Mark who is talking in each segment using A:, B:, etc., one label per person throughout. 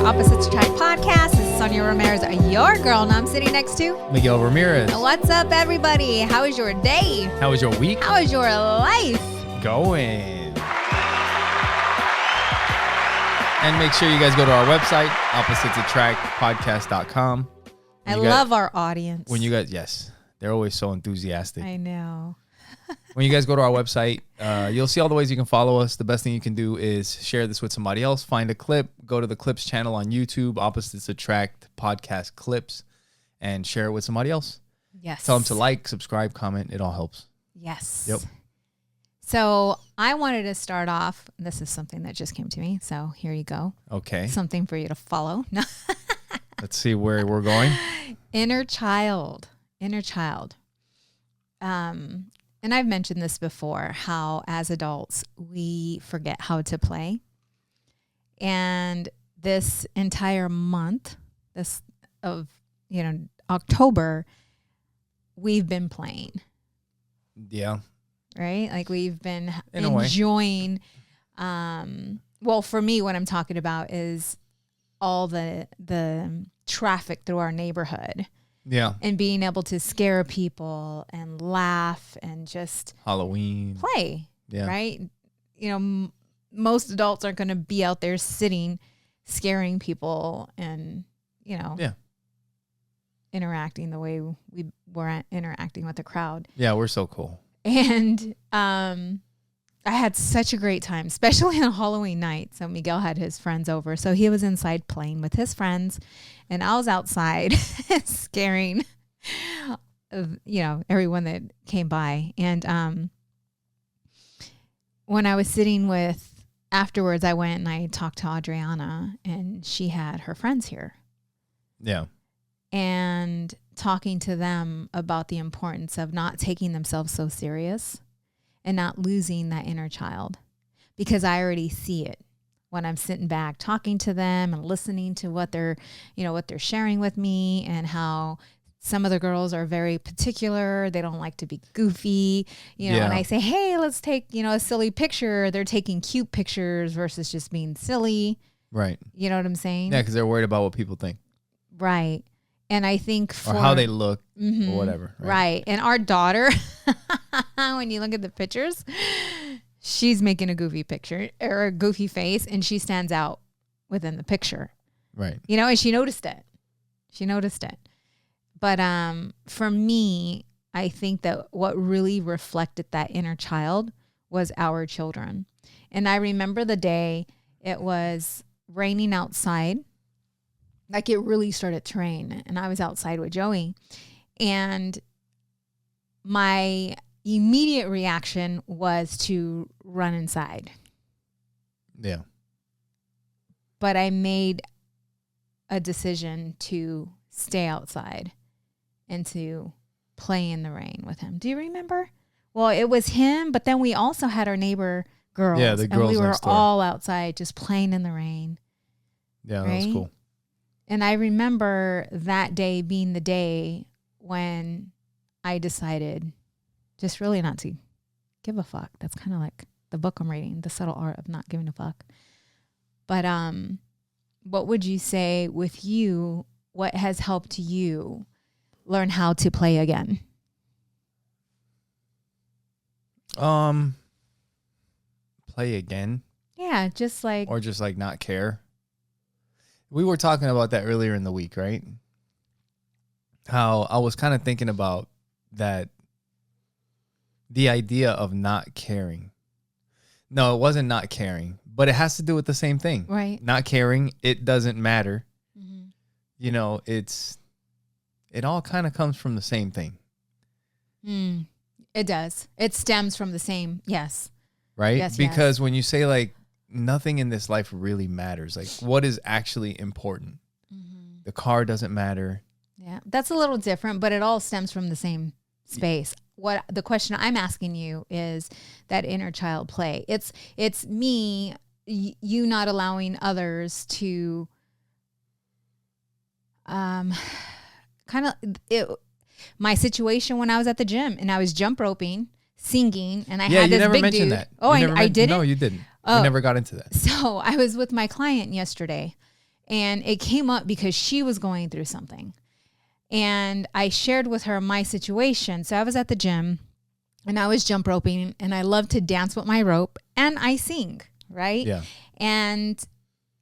A: Opposites Attract podcast. This is Sonja Ramirez, your girl, and I'm sitting next to
B: Miguel Ramirez.
A: What's up, everybody? How is your day?
B: How was your week?
A: How is your life?
B: Going. And make sure you guys go to our website, oppositesattractpodcast.com.
A: I love our audience.
B: When you guys, yes, they're always so enthusiastic.
A: I know.
B: When you guys go to our website, you'll see all the ways you can follow us. The best thing you can do is share this with somebody else. Find a clip, go to the Clips channel on YouTube, Opposites Attract Podcast Clips, and share it with somebody else.
A: Yes.
B: Tell them to like, subscribe, comment. It all helps.
A: Yes.
B: Yep.
A: So I wanted to start off. This is something that just came to me. So here you go.
B: Okay.
A: Something for you to follow.
B: Let's see where we're going.
A: Inner child. And I've mentioned this before, how as adults, we forget how to play. And this entire month, October, we've been playing.
B: Yeah.
A: Right? Like we've been
B: In
A: enjoying, well, for me, what I'm talking about is all the traffic through our neighborhood.
B: Yeah.
A: And being able to scare people and laugh and just
B: Halloween
A: play.
B: Yeah.
A: Right. Most adults aren't going to be out there sitting, scaring people and, interacting the way we were interacting with the crowd.
B: Yeah. We're so cool.
A: And, I had such a great time, especially on Halloween night. So Miguel had his friends over. So he was inside playing with his friends and I was outside scaring, everyone that came by. And when I was sitting afterwards, I went and I talked to Adriana and she had her friends here.
B: Yeah.
A: And talking to them about the importance of not taking themselves so serious. And not losing that inner child, because I already see it when I'm sitting back talking to them and listening to what they're sharing with me, and how some of the girls are very particular. They don't like to be goofy, and I say, hey, let's take, a silly picture. They're taking cute pictures versus just being silly.
B: Right.
A: You know what I'm saying?
B: Yeah. Cause they're worried about what people think.
A: Right. And I think
B: or how they look or whatever.
A: Right. And our daughter, when you look at the pictures, she's making a goofy picture or a goofy face, and she stands out within the picture.
B: Right.
A: And she noticed it. But for me, I think that what really reflected that inner child was our children. And I remember the day it was raining outside. Like it really started to rain, and I was outside with Joey, and my immediate reaction was to run inside.
B: Yeah.
A: But I made a decision to stay outside and to play in the rain with him. Do you remember? Well, it was him, but then we also had our neighbor girls.
B: Yeah, the girls
A: and we were
B: next door.
A: all outside just playing in the rain.
B: Yeah, that was cool.
A: And I remember that day being the day when I decided just really not to give a fuck. That's kind of like the book I'm reading, The Subtle Art of Not Giving a Fuck. But what would you say with you, what has helped you learn how to play again?
B: Play again?
A: Yeah, just like...
B: Or just like not care? We were talking about that earlier in the week, right? How I was kind of thinking about that, the idea of not caring. No, it wasn't not caring, but it has to do with the same thing.
A: Right.
B: Not caring, it doesn't matter.
A: Mm-hmm.
B: It all kind of comes from the same thing.
A: It does. It stems from the same, yes.
B: Right?
A: Yes,
B: because when you say like, nothing in this life really matters. Like, what is actually important? Mm-hmm. The car doesn't matter.
A: Yeah, that's a little different, but it all stems from the same space. What the question I'm asking you is that inner child play. It's me, you not allowing others to, kind of my situation when I was at the gym and I was jump roping, singing, and I had this big dude.
B: That.
A: Oh, I didn't?
B: No, you didn't.
A: Oh.
B: We never got into that.
A: So I was with my client yesterday, And it came up because she was going through something. And I shared with her my situation. So I was at the gym and I was jump roping, and I love to dance with my rope, and I sing, right?
B: Yeah.
A: And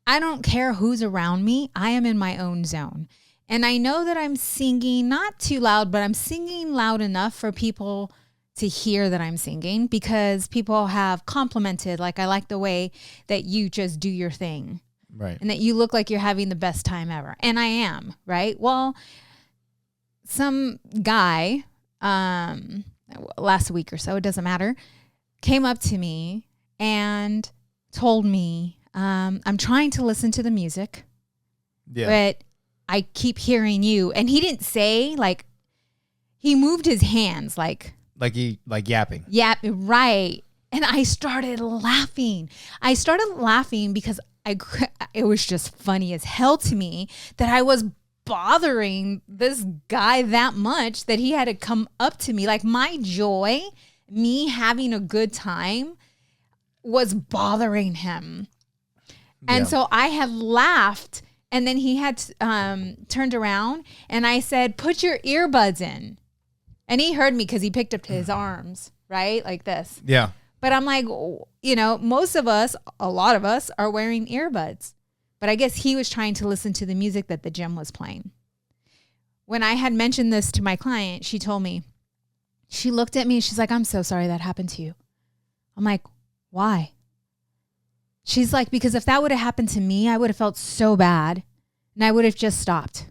A: I don't care who's around me. I am in my own zone. And I know that I'm singing not too loud, but I'm singing loud enough for people to hear that I'm singing, because people have complimented, like, I like the way that you just do your thing.
B: Right.
A: And that you look like you're having the best time ever. And I am, right? Well, some guy, last week or so, it doesn't matter, came up to me and told me, I'm trying to listen to the music, but I keep hearing you. And he didn't say, like, he moved his hands like yapping. Yeah, right. And I started laughing. Because it was just funny as hell to me that I was bothering this guy that much that he had to come up to me. Like, my joy, me having a good time, was bothering him. And so I had laughed, and then he had turned around, and I said, put your earbuds in. And he heard me because he picked up his arms, right? Like this.
B: Yeah.
A: But I'm like, you know, a lot of us are wearing earbuds. But I guess he was trying to listen to the music that the gym was playing. When I had mentioned this to my client, she told me, she looked at me, she's like, I'm so sorry that happened to you. I'm like, why? She's like, because if that would have happened to me, I would have felt so bad, and I would have just stopped.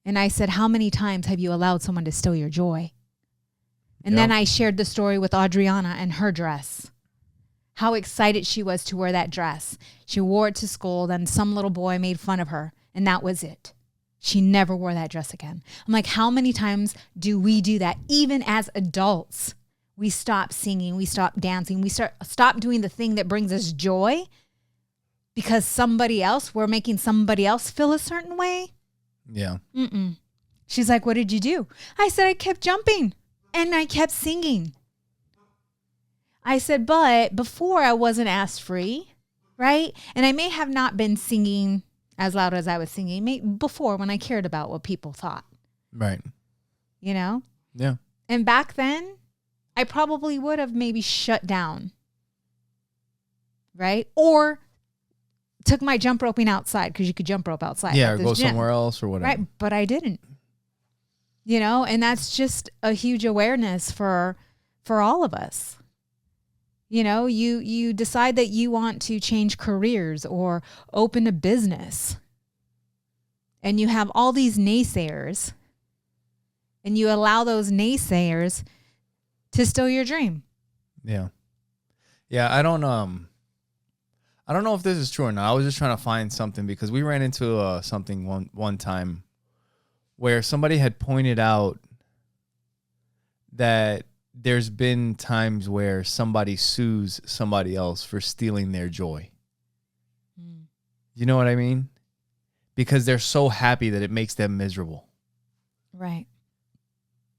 A: And I said, how many times have you allowed someone to steal your joy? And then I shared the story with Adriana and her dress. How excited she was to wear that dress. She wore it to school, then some little boy made fun of her, and that was it. She never wore that dress again. I'm like, how many times do we do that? Even as adults, we stop singing, we stop dancing, we stop doing the thing that brings us joy because we're making somebody else feel a certain way.
B: Yeah.
A: She's like, what did you do? I said, I kept jumping and I kept singing. I said, but before I wasn't asked free, right? And I may have not been singing as loud as I was singing before, when I cared about what people thought.
B: Right.
A: You know?
B: Yeah.
A: And back then, I probably would have maybe shut down. Right? Or took my jump roping outside, because you could jump rope outside.
B: Yeah, or go somewhere else or whatever.
A: Right? But I didn't. You know? And that's just a huge awareness for all of us. You know, you decide that you want to change careers or open a business, and you have all these naysayers, and you allow those naysayers to steal your dream.
B: Yeah. Yeah, I don't know if this is true or not. I was just trying to find something, because we ran into something one time where somebody had pointed out that there's been times where somebody sues somebody else for stealing their joy. You know what I mean? Because they're so happy that it makes them miserable.
A: Right.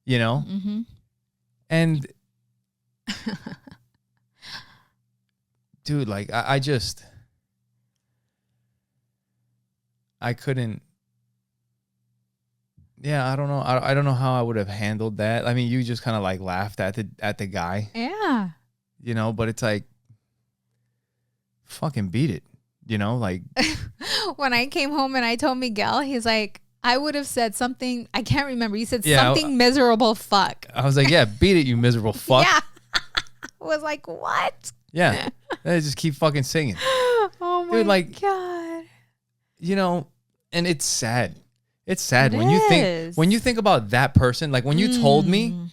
B: You know?
A: Mm-hmm.
B: And dude, like, I couldn't. Yeah, I don't know. I don't know how I would have handled that. I mean, you just kind of like laughed at the guy.
A: Yeah.
B: You know, but it's like, fucking beat it. You know, like.
A: When I came home and I told Miguel, he's like, I would have said something. I can't remember. You said something miserable fuck.
B: I was like, yeah, beat it, you miserable fuck.
A: Yeah. I was like, what?
B: Yeah. I just keep fucking singing.
A: Oh my
B: Dude, like,
A: God.
B: You know, and it's sad. It's sad
A: It
B: when you think about that person. Like, when you told me,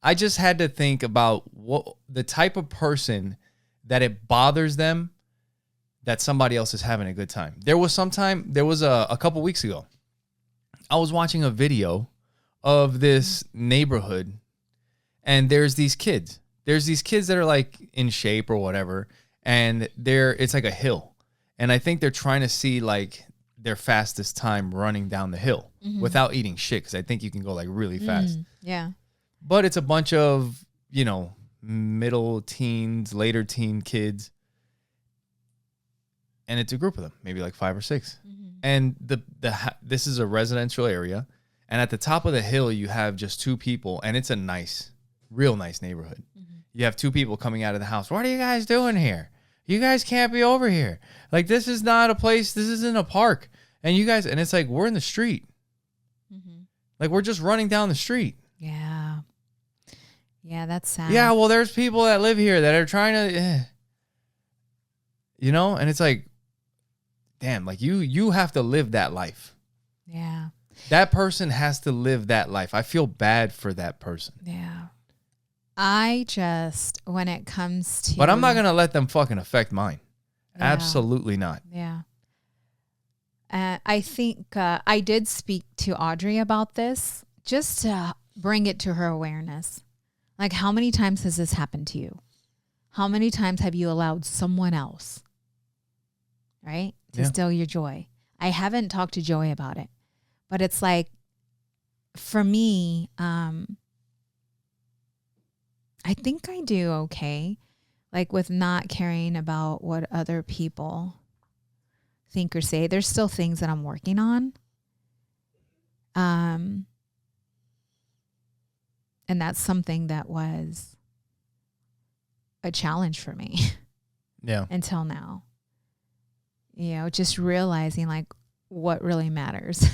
B: I just had to think about what the type of person that it bothers them that somebody else is having a good time. There was a couple weeks ago, I was watching a video of this neighborhood, and there's these kids that are like in shape or whatever, and it's like a hill, and I think they're trying to see like their fastest time running down the hill without eating shit, because I think you can go like really fast.
A: Yeah.
B: But it's a bunch of, you know, middle teens, later teen kids. and it's a group of them, maybe like 5 or 6. And this is a residential area, and at the top of the hill you have just 2 people, and it's a real nice neighborhood. You have 2 people coming out of the house. What are you guys doing here? You guys can't be over here. Like, this is not a place. This isn't a park. And you guys, and it's like, we're in the street. Like, we're just running down the street.
A: Yeah. Yeah, that's sad.
B: Yeah, well, there's people that live here that are trying to, and it's like, damn, like you have to live that life.
A: Yeah.
B: That person has to live that life. I feel bad for that person.
A: Yeah. When it comes to...
B: But I'm not going to let them fucking affect mine. Yeah. Absolutely not.
A: Yeah. I think I did speak to Audrey about this just to bring it to her awareness. Like, how many times has this happened to you? How many times have you allowed someone else, right, to steal your joy? I haven't talked to Joy about it, but it's like, for me, I think I do okay, like with not caring about what other people think or say. There's still things that I'm working on. And that's something that was a challenge for me.
B: Yeah.
A: Until now. Just realizing like what really matters.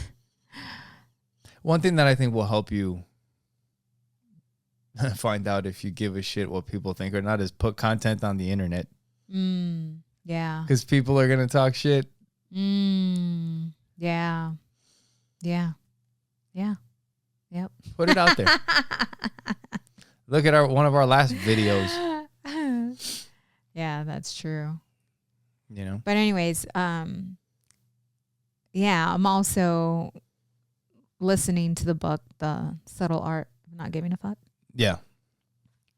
B: One thing that I think will help you find out if you give a shit what people think or not is put content on the internet.
A: Yeah.
B: Because people are going to talk shit.
A: Yeah. Yeah. Yeah. Yep.
B: Put it out there. Look at one of our last videos.
A: Yeah, that's true.
B: But
A: anyways, yeah, I'm also listening to the book, The Subtle Art of Not Giving a Fuck.
B: Yeah.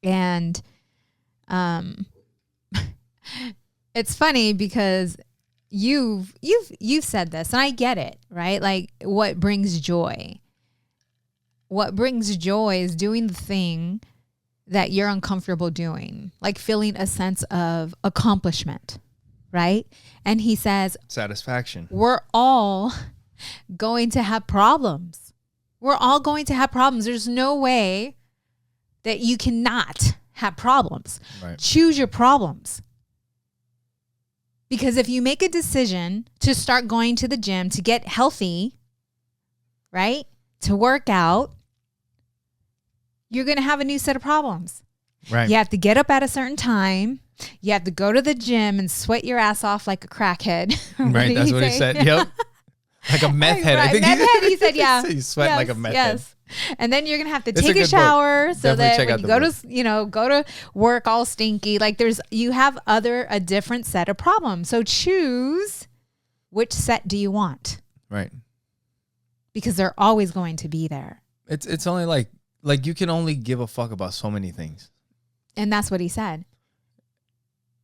A: And it's funny because you've said this, and I get it, right? Like, what brings joy? What brings joy is doing the thing that you're uncomfortable doing, like feeling a sense of accomplishment, right? And he says,
B: satisfaction.
A: We're all going to have problems. We're all going to have problems. There's no way that you cannot have problems.
B: Right.
A: Choose your problems. Because if you make a decision to start going to the gym to get healthy, right, to work out, you're going to have a new set of problems.
B: Right.
A: You have to get up at a certain time. You have to go to the gym and sweat your ass off like a crackhead.
B: Right. That's what he said. Yep. Like a meth head.
A: Right.
B: I think
A: meth head, he said, yeah.
B: You sweat like a meth head.
A: And then you're going to have to
B: It's
A: take a shower
B: book.
A: so
B: Definitely
A: that when you go to work all stinky, like you have a different set of problems. So choose which set do you want?
B: Right.
A: Because they're always going to be there.
B: It's only like you can only give a fuck about so many things.
A: And that's what he said.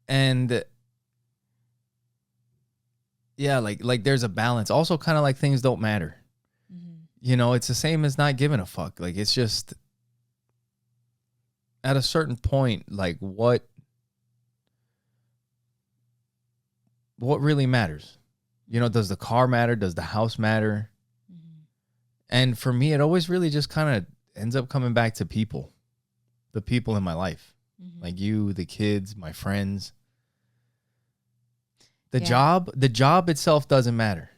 B: And yeah, like there's a balance. Also kind of like things don't matter. It's the same as not giving a fuck. Like, it's just at a certain point, like what really matters? Does the car matter? Does the house matter? And for me, it always really just kind of ends up coming back to people, the people in my life, like you, the kids, my friends. The job itself doesn't matter.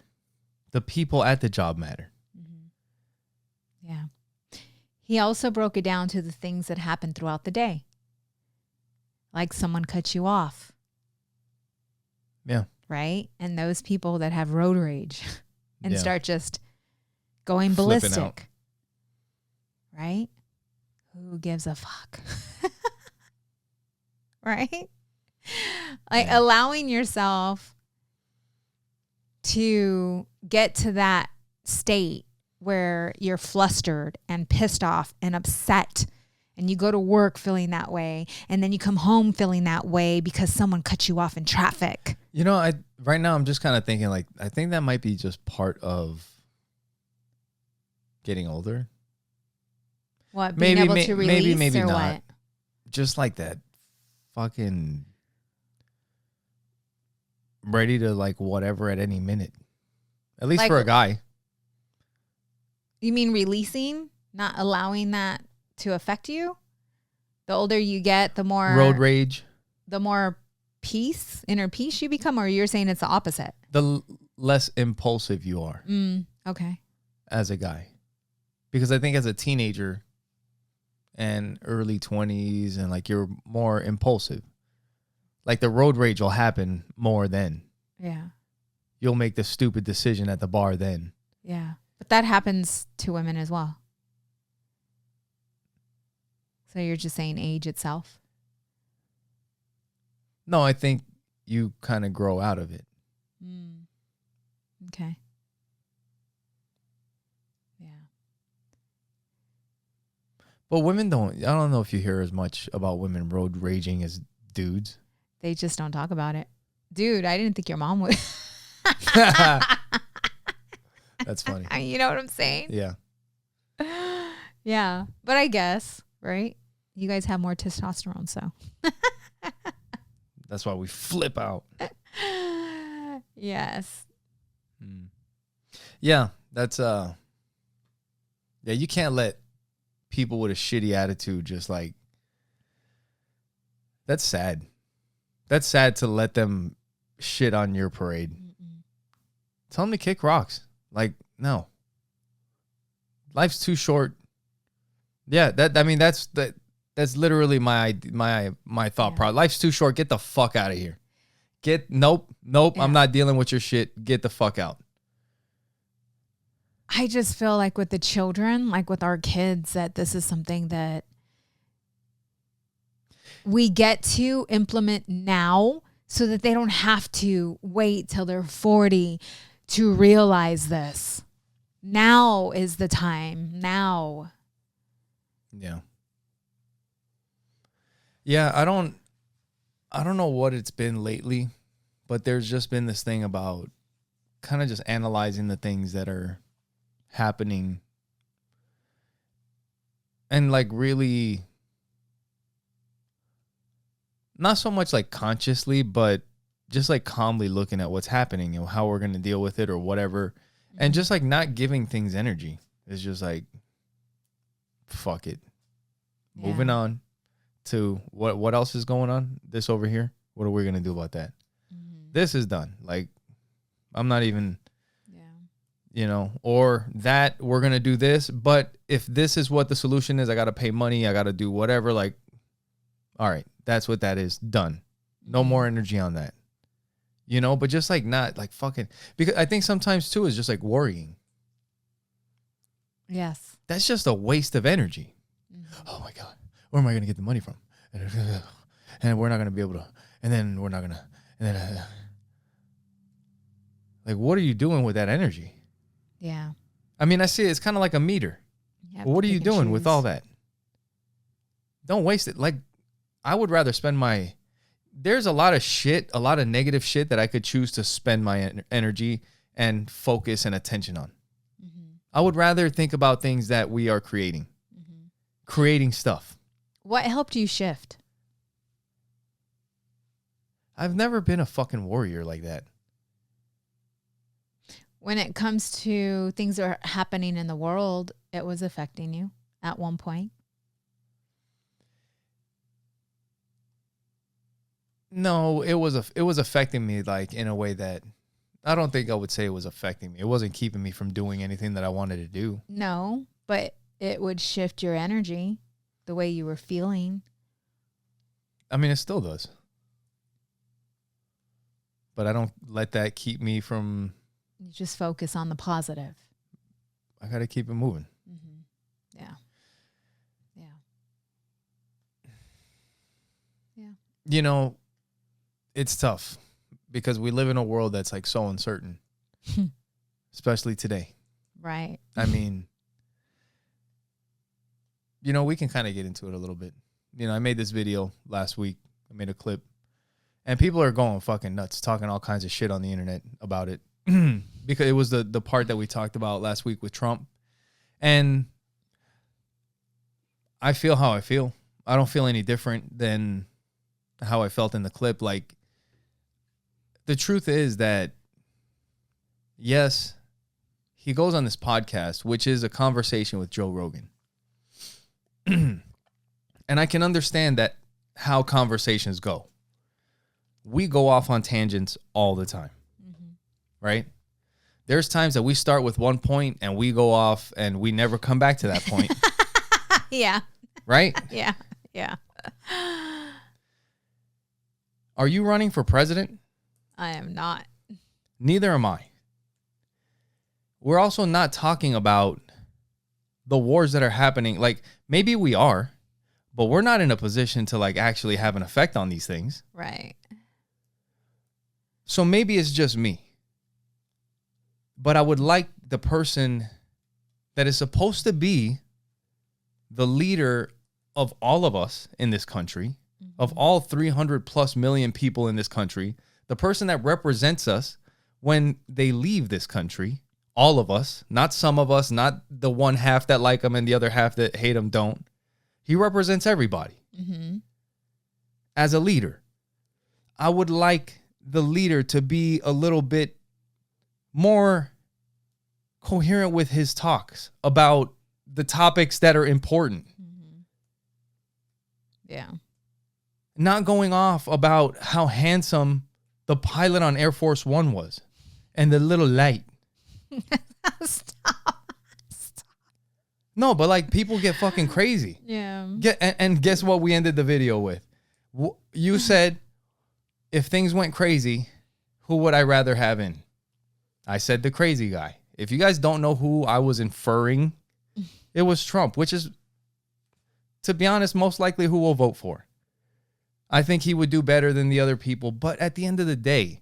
B: The people at the job matter.
A: Yeah. He also broke it down to the things that happen throughout the day. Like someone cuts you off.
B: Yeah.
A: Right? And those people that have road rage and start just going
B: Flipping
A: ballistic.
B: out.
A: Right? Who gives a fuck? Right? Like allowing yourself to get to that state where you're flustered and pissed off and upset, and you go to work feeling that way, and then you come home feeling that way because someone cut you off in traffic.
B: Right now I'm just kind of thinking, like, I think that might be just part of getting older.
A: What, being able to release
B: maybe
A: or
B: not.
A: what?
B: Just like that fucking ready to like whatever at any minute. At least
A: Like-
B: for a guy.
A: You mean releasing, not allowing that to affect you? The older you get, the more
B: Road rage.
A: the more inner peace you become, or you're saying it's the opposite?
B: The less impulsive you are
A: Okay.
B: as a guy. Because I think as a teenager and early 20s and like you're more impulsive. Like the road rage will happen more then.
A: Yeah.
B: You'll make the stupid decision at the bar then.
A: Yeah. But that happens to women as well. So you're just saying age itself?
B: No, I think you kind of grow out of it.
A: Okay. Yeah.
B: But women don't, I don't know if you hear as much about women road raging as dudes.
A: They just don't talk about it. Dude, I didn't think your mom would.
B: That's funny.
A: You know what I'm saying?
B: Yeah.
A: Yeah. But I guess, right? You guys have more testosterone, so.
B: That's why we flip out.
A: Yes.
B: Yeah, that's yeah, you can't let people with a shitty attitude just like, that's sad. That's sad to let them shit on your parade. Tell them to kick rocks. Like, no. Life's too short. Yeah, that's literally my thought process. Life's too short. Get the fuck out of here. Nope. Yeah. I'm not dealing with your shit. Get the fuck out.
A: I just feel like with the children, like with our kids, that this is something that we get to implement now so that they don't have to wait till they're 40 to realize this. Now is the time. Now.
B: Yeah. Yeah, I don't know what it's been lately, but there's just been this thing about kind of just analyzing the things that are happening and like really not so much like consciously, but just like calmly looking at what's happening and how we're going to deal with it or whatever. And just like not giving things energy. It's just like, fuck it. Yeah. Moving on to what else is going on? This over here. What are we going to do about that? This is done. Like, I'm not even, or that we're going to do this. But if this is what the solution is, I got to pay money. I got to do whatever. Like, all right, that's what that is. Done. No more energy on that. But just like not like fucking, because I think sometimes too is just like worrying.
A: Yes.
B: That's just a waste of energy. Oh my God, where am I going to get the money from? And we're not going to be able to, and then we're not going to, and then like, what are you doing with that energy?
A: Yeah.
B: I mean, I see it's kind of like a meter. Well, what are you doing with all that? Don't waste it. Like, I would rather spend there's a lot of shit, a lot of negative shit that I could choose to spend my energy and focus and attention on. I would rather think about things that we are creating stuff.
A: What helped you shift?
B: I've never been a fucking warrior like that.
A: When it comes to things that are happening in the world, it was affecting you at one point.
B: No, it was affecting me like in a way that I don't think I would say it was affecting me. It wasn't keeping me from doing anything that I wanted to do.
A: No, but it would shift your energy, the way you were feeling.
B: I mean, it still does. But I don't let that keep me from...
A: You just focus on the positive.
B: I got to keep it moving.
A: Yeah.
B: It's tough because we live in a world that's like so uncertain, especially today.
A: Right.
B: I mean, we can kind of get into it a little bit. I made this video last week. I made a clip and people are going fucking nuts, talking all kinds of shit on the internet about it because it was the part that we talked about last week with Trump. And I feel how I feel. I don't feel any different than how I felt in the clip. Like, the truth is that, yes, he goes on this podcast, which is a conversation with Joe Rogan. And I can understand that how conversations go. We go off on tangents all the time, right? There's times that we start with one point and we go off and we never come back to that point.
A: Yeah.
B: Right?
A: Yeah. Yeah.
B: Are you running for president?
A: I am not.
B: Neither am I. We're also not talking about the wars that are happening. Like, maybe we are, but we're not in a position to like actually have an effect on these things.
A: Right.
B: So maybe it's just me. But I would like the person that is supposed to be the leader of all of us in this country, of all 300 plus million people in this country, the person that represents us when they leave this country, all of us, not some of us, not the one half that like him and the other half that hate him don't. He represents everybody. As a leader, I would like the leader to be a little bit more coherent with his talks about the topics that are important.
A: Yeah.
B: Not going off about how handsome the pilot on Air Force One was and the little light.
A: Stop.
B: No, but like people get fucking crazy.
A: Yeah.
B: And guess what we ended the video with? You said, if things went crazy, who would I rather have in? I said the crazy guy. If you guys don't know who I was inferring, it was Trump, which is, to be honest, most likely who we'll vote for. I think he would do better than the other people. But at the end of the day,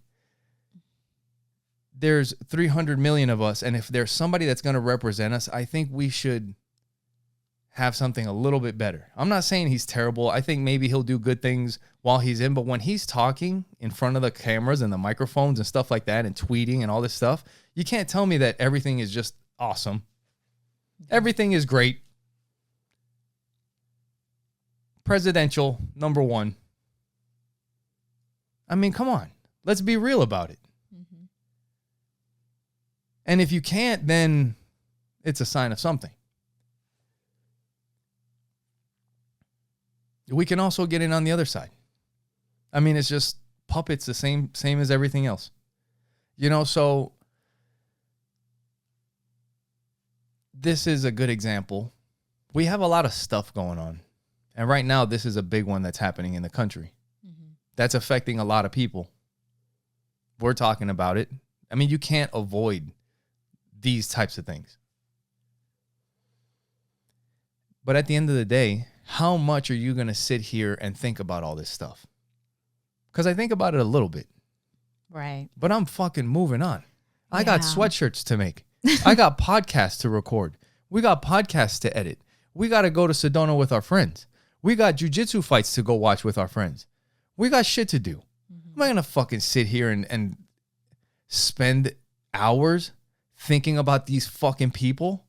B: there's 300 million of us. And if there's somebody that's going to represent us, I think we should have something a little bit better. I'm not saying he's terrible. I think maybe he'll do good things while he's in. But when he's talking in front of the cameras and the microphones and stuff like that and tweeting and all this stuff, you can't tell me that everything is just awesome. Everything is great. Presidential, number one. I mean, come on. Let's be real about it. And if you can't, then it's a sign of something. We can also get in on the other side. I mean, it's just puppets, the same as everything else. You know, so this is a good example. We have a lot of stuff going on. And right now, this is a big one that's happening in the country. That's affecting a lot of people. We're talking about it. I mean, you can't avoid these types of things. But at the end of the day, how much are you going to sit here and think about all this stuff? Because I think about it a little bit.
A: Right.
B: But I'm fucking moving on. I got sweatshirts to make. I got podcasts to record. We got podcasts to edit. We got to go to Sedona with our friends. We got jiu-jitsu fights to go watch with our friends. We got shit to do. I'm not going to fucking sit here and spend hours thinking about these fucking people.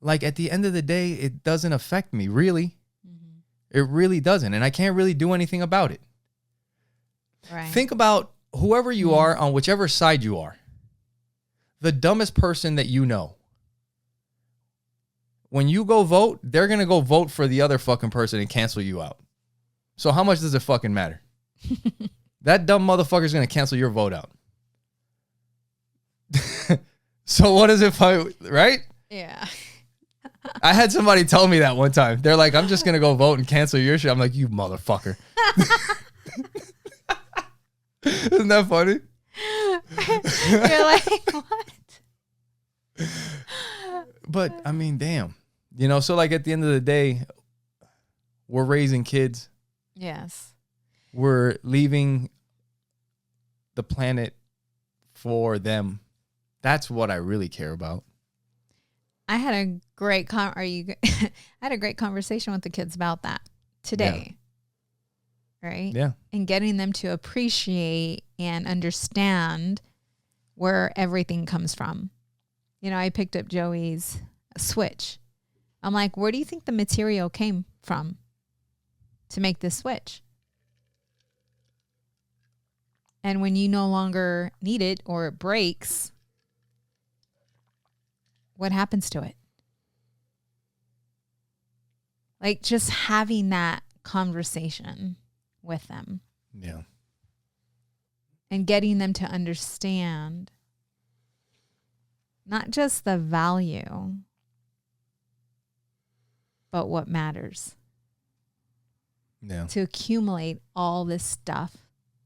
B: Like, at the end of the day, it doesn't affect me, really. It really doesn't. And I can't really do anything about it.
A: Right.
B: Think about whoever you are on whichever side you are. The dumbest person that you know. When you go vote, they're going to go vote for the other fucking person and cancel you out. So how much does it fucking matter? That dumb motherfucker is going to cancel your vote out. So what does it fight, right?
A: Yeah.
B: I had somebody tell me that one time. They're like, I'm just going to go vote and cancel your shit. I'm like, you motherfucker. Isn't that funny?
A: You're like, what?
B: But, I mean, damn. You know, so like at the end of the day, we're raising kids.
A: Yes.
B: We're leaving the planet for them. That's what I really care about.
A: I had a great I had a great conversation with the kids about that today. Yeah. Right?
B: Yeah.
A: And getting them to appreciate and understand where everything comes from. You know, I picked up Joey's switch. I'm like, where do you think the material came from to make this switch? And when you no longer need it or it breaks, what happens to it? Like just having that conversation with them.
B: Yeah.
A: And getting them to understand not just the value, but what matters.
B: Yeah.
A: To accumulate all this stuff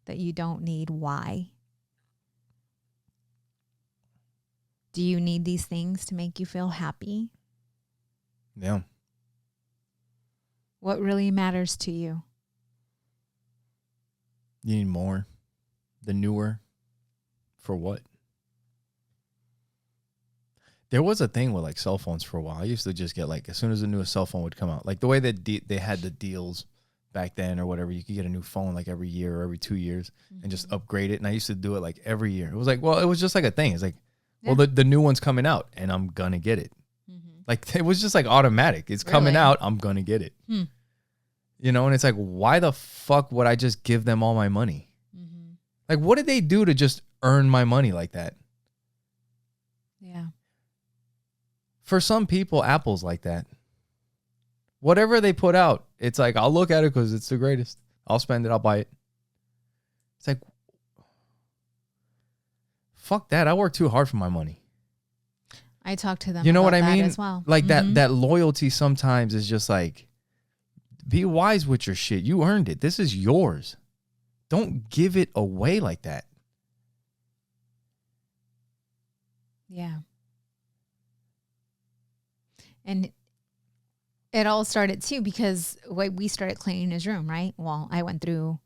A: that you don't need. Why? Do you need these things to make you feel happy?
B: Yeah.
A: What really matters to you?
B: You need more. The newer. For what? There was a thing with like cell phones for a while. I used to just get like, as soon as the newest cell phone would come out, like the way that they had the deals back then or whatever, you could get a new phone like every year or every 2 years and just upgrade it. And I used to do it like every year. It was like, well, it was just like a thing. It's like, well, the new one's coming out and I'm going to get it. Like it was just like automatic. It's coming out. I'm going to get it. You know, and it's like, why the fuck would I just give them all my money? Like, what did they do to just earn my money like that?
A: Yeah.
B: For some people, Apple's like that. Whatever they put out, it's like, I'll look at it because it's the greatest. I'll spend it. I'll buy it. It's like, fuck that. I work too hard for my money.
A: I talk to them.
B: You know what I mean?
A: As well.
B: Like that loyalty sometimes is just like, be wise with your shit. You earned it. This is yours. Don't give it away like that.
A: Yeah. And it all started too because we started cleaning his room, right? Well, I went through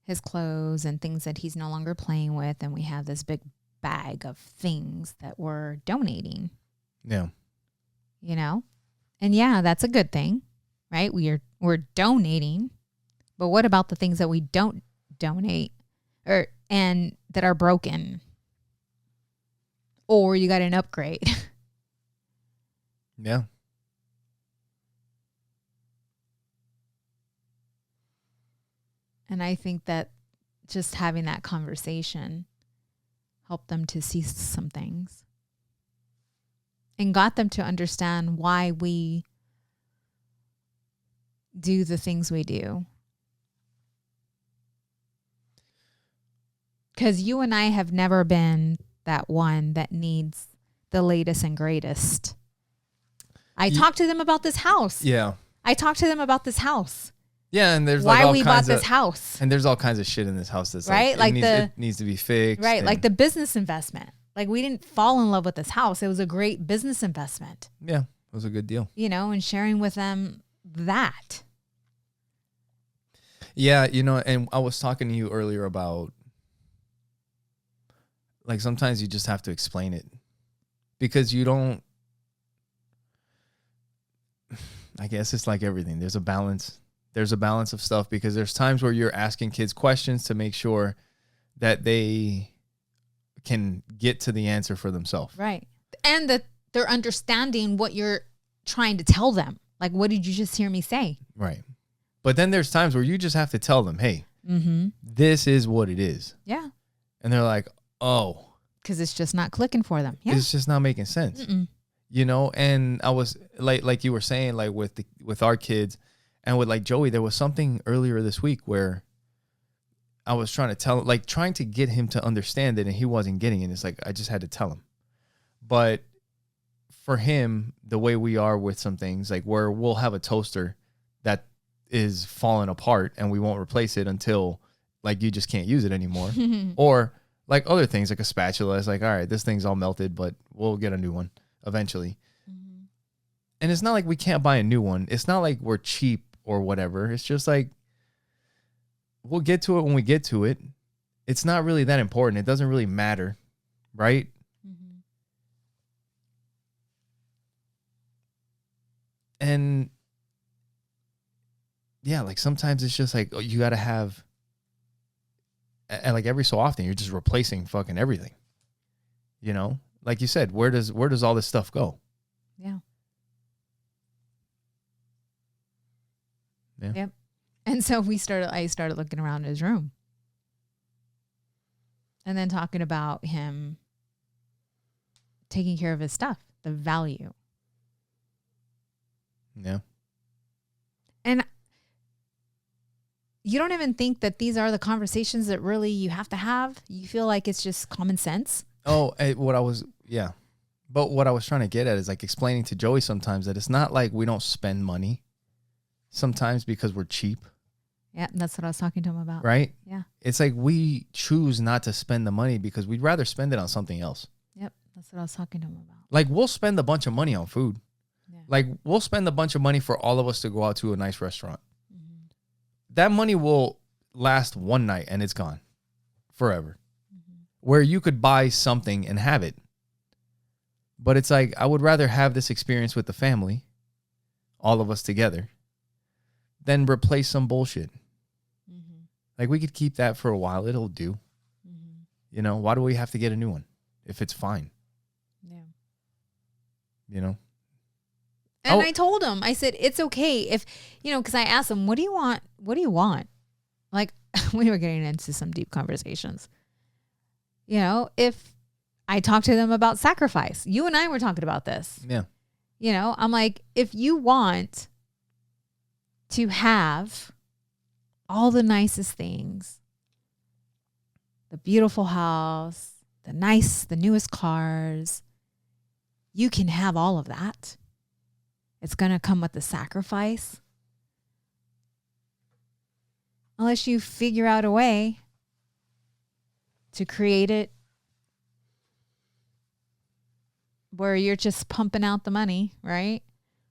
A: his clothes and things that he's no longer playing with, and we have this big bag of things that we're donating.
B: Yeah.
A: You know? And yeah, that's a good thing, right? We're donating. But what about the things that we don't donate and that are broken? Or you got an upgrade.
B: Yeah.
A: And I think that just having that conversation helped them to see some things and got them to understand why we do the things we do. Because you and I have never been that one that needs the latest and greatest. I talked to them about this house.
B: Yeah.
A: I talked to them about this house.
B: Yeah, and there's
A: why
B: like all
A: we
B: kinds
A: bought this house.
B: And there's all kinds of shit in this house that's
A: right? Like
B: it needs to be fixed.
A: Right, like the business investment. Like we didn't fall in love with this house. It was a great business investment.
B: Yeah, it was a good deal.
A: You know, and sharing with them that.
B: Yeah, you know, and I was talking to you earlier about like sometimes you just have to explain it because you don't. I guess it's like everything. There's a balance. There's a balance of stuff because there's times where you're asking kids questions to make sure that they can get to the answer for themselves.
A: Right. And that they're understanding what you're trying to tell them. Like, what did you just hear me say?
B: Right. But then there's times where you just have to tell them, hey, this is what it is.
A: Yeah.
B: And they're like, oh.
A: Because it's just not clicking for them. Yeah.
B: It's just not making sense. You know, and I was like you were saying, like with our kids and with like Joey, there was something earlier this week where I was trying to get him to understand it and he wasn't getting it. It's like, I just had to tell him. But for him, the way we are with some things, like where we'll have a toaster that is falling apart and we won't replace it until like you just can't use it anymore. Or like other things like a spatula. It's like, all right, this thing's all melted, but we'll get a new one eventually. And it's not like we can't buy a new one. It's not like we're cheap or whatever. It's just like, we'll get to it when we get to it. It's not really that important. It doesn't really matter. Right? And yeah, like sometimes it's just like, oh, you got to have, and like every so often you're just replacing fucking everything. You know, like you said, where does all this stuff go?
A: Yeah.
B: Yeah.
A: Yep. And so I started looking around his room. And then talking about him taking care of his stuff, the value.
B: Yeah.
A: And you don't even think that these are the conversations that really you have to have. You feel like it's just common sense.
B: Oh, But what I was trying to get at is like explaining to Joey sometimes that it's not like we don't spend money sometimes because we're cheap.
A: Yeah, that's what I was talking to him about.
B: Right?
A: Yeah.
B: It's like we choose not to spend the money because we'd rather spend it on something else.
A: Yep, that's what I was talking to him about.
B: Like we'll spend a bunch of money on food.
A: Yeah.
B: Like we'll spend a bunch of money for all of us to go out to a nice restaurant. That money will last one night and it's gone forever. Where you could buy something and have it. But it's like, I would rather have this experience with the family, all of us together, than replace some bullshit. Like we could keep that for a while. It'll do. You know, why do we have to get a new one if it's fine?
A: Yeah.
B: You know?
A: And I told him, I said, it's okay if, because I asked him, what do you want? What do you want? Like, we were getting into some deep conversations. If I talked to them about sacrifice, you and I were talking about this.
B: Yeah.
A: I'm like, if you want to have all the nicest things, the beautiful house, the newest cars, you can have all of that. It's going to come with the sacrifice. Unless you figure out a way to create it where you're just pumping out the money, right?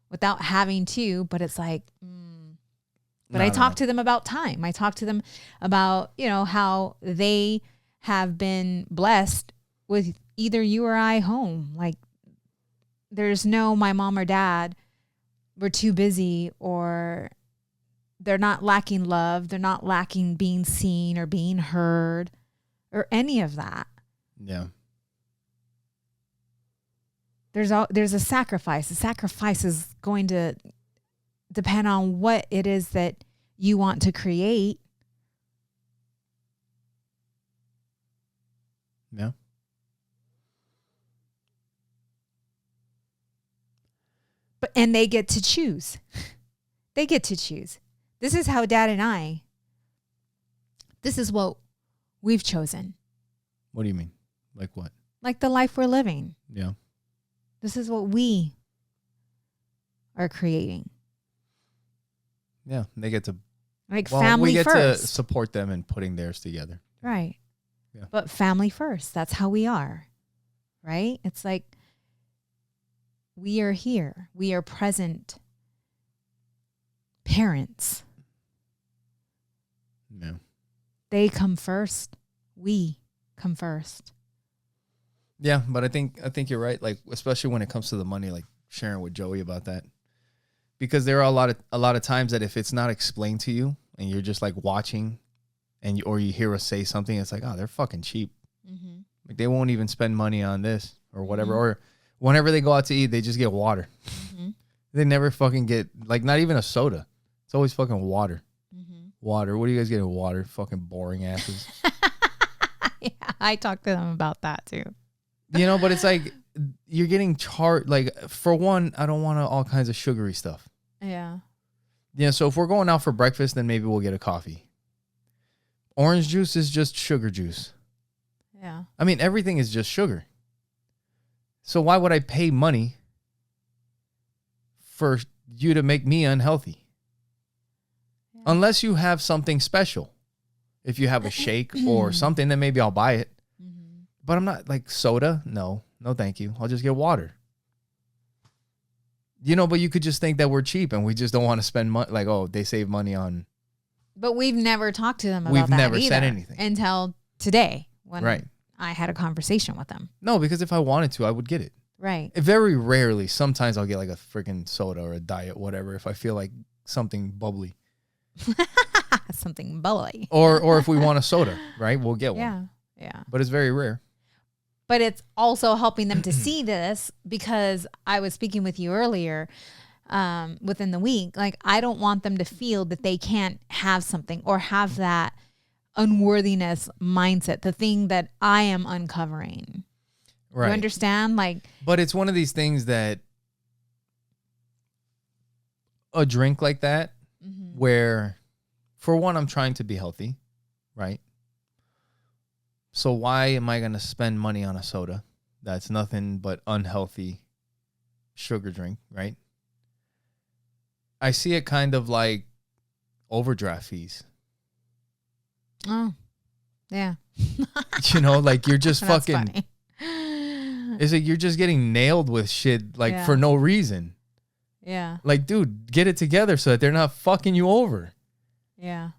A: Without having to, but it's like, But I talked to them about time. I talked to them about, how they have been blessed with either you or I home. Like there's no my mom or dad were too busy, or they're not lacking love. They're not lacking being seen or being heard or any of that.
B: Yeah.
A: There's a sacrifice. The sacrifice is going to depend on what it is that you want to create.
B: Yeah.
A: And they get to choose. They get to choose. This is how Dad and I, this is what we've chosen.
B: What do you mean? Like what?
A: Like the life we're living.
B: Yeah.
A: This is what we are creating.
B: Yeah. They get to,
A: family
B: we get
A: first.
B: to support them in putting theirs together.
A: Right.
B: Yeah.
A: But family first. That's how we are. Right? It's like we are here. We are present parents.
B: Yeah.
A: They come first. We come first.
B: Yeah, but I think you're right. Like, especially when it comes to the money, like sharing with Joey about that, because there are a lot of times that if it's not explained to you and you're just like watching, or you hear us say something, it's like, oh, they're fucking cheap. Mm-hmm. Like they won't even spend money on this or whatever. Mm-hmm. Or whenever they go out to eat, they just get water. Mm-hmm. They never fucking get like not even a soda. It's always fucking water. Mm-hmm. Water. What are you guys getting? Water. Fucking boring asses.
A: Yeah, I talked to them about that too.
B: But it's like you're getting charged. Like, for one, I don't want all kinds of sugary stuff.
A: Yeah.
B: Yeah, so if we're going out for breakfast, then maybe we'll get a coffee. Orange juice is just sugar juice.
A: Yeah.
B: I mean, everything is just sugar. So why would I pay money for you to make me unhealthy? Yeah. Unless you have something special. If you have a shake or something, then maybe I'll buy it. But I'm not like soda. No, thank you. I'll just get water. But you could just think that we're cheap and we just don't want to spend money. Like, oh, they save money on.
A: But we've never talked to them about
B: that. We've never
A: either
B: said anything.
A: Until today when
B: right.
A: I had a conversation with them.
B: No, because if I wanted to, I would get it.
A: Right.
B: Very rarely. Sometimes I'll get like a freaking soda or a diet, whatever, if I feel like something bubbly.
A: Something bubbly.
B: Or if we want a soda, right? We'll get one.
A: Yeah.
B: But it's very rare.
A: But it's also helping them to see this, because I was speaking with you earlier within the week. Like, I don't want them to feel that they can't have something or have that unworthiness mindset, the thing that I am uncovering.
B: Right.
A: You understand? Like,
B: but it's one of these things that a drink like that, where for one, I'm trying to be healthy, right? So why am I going to spend money on a soda that's nothing but unhealthy sugar drink, right? I see it kind of like overdraft fees.
A: oh, yeah.
B: Like you're just
A: That's
B: fucking,
A: funny.
B: it's like you're just getting nailed with shit like
A: Yeah.
B: for no reason.
A: Yeah.
B: Like, dude, get it together so that they're not fucking you over.
A: Yeah.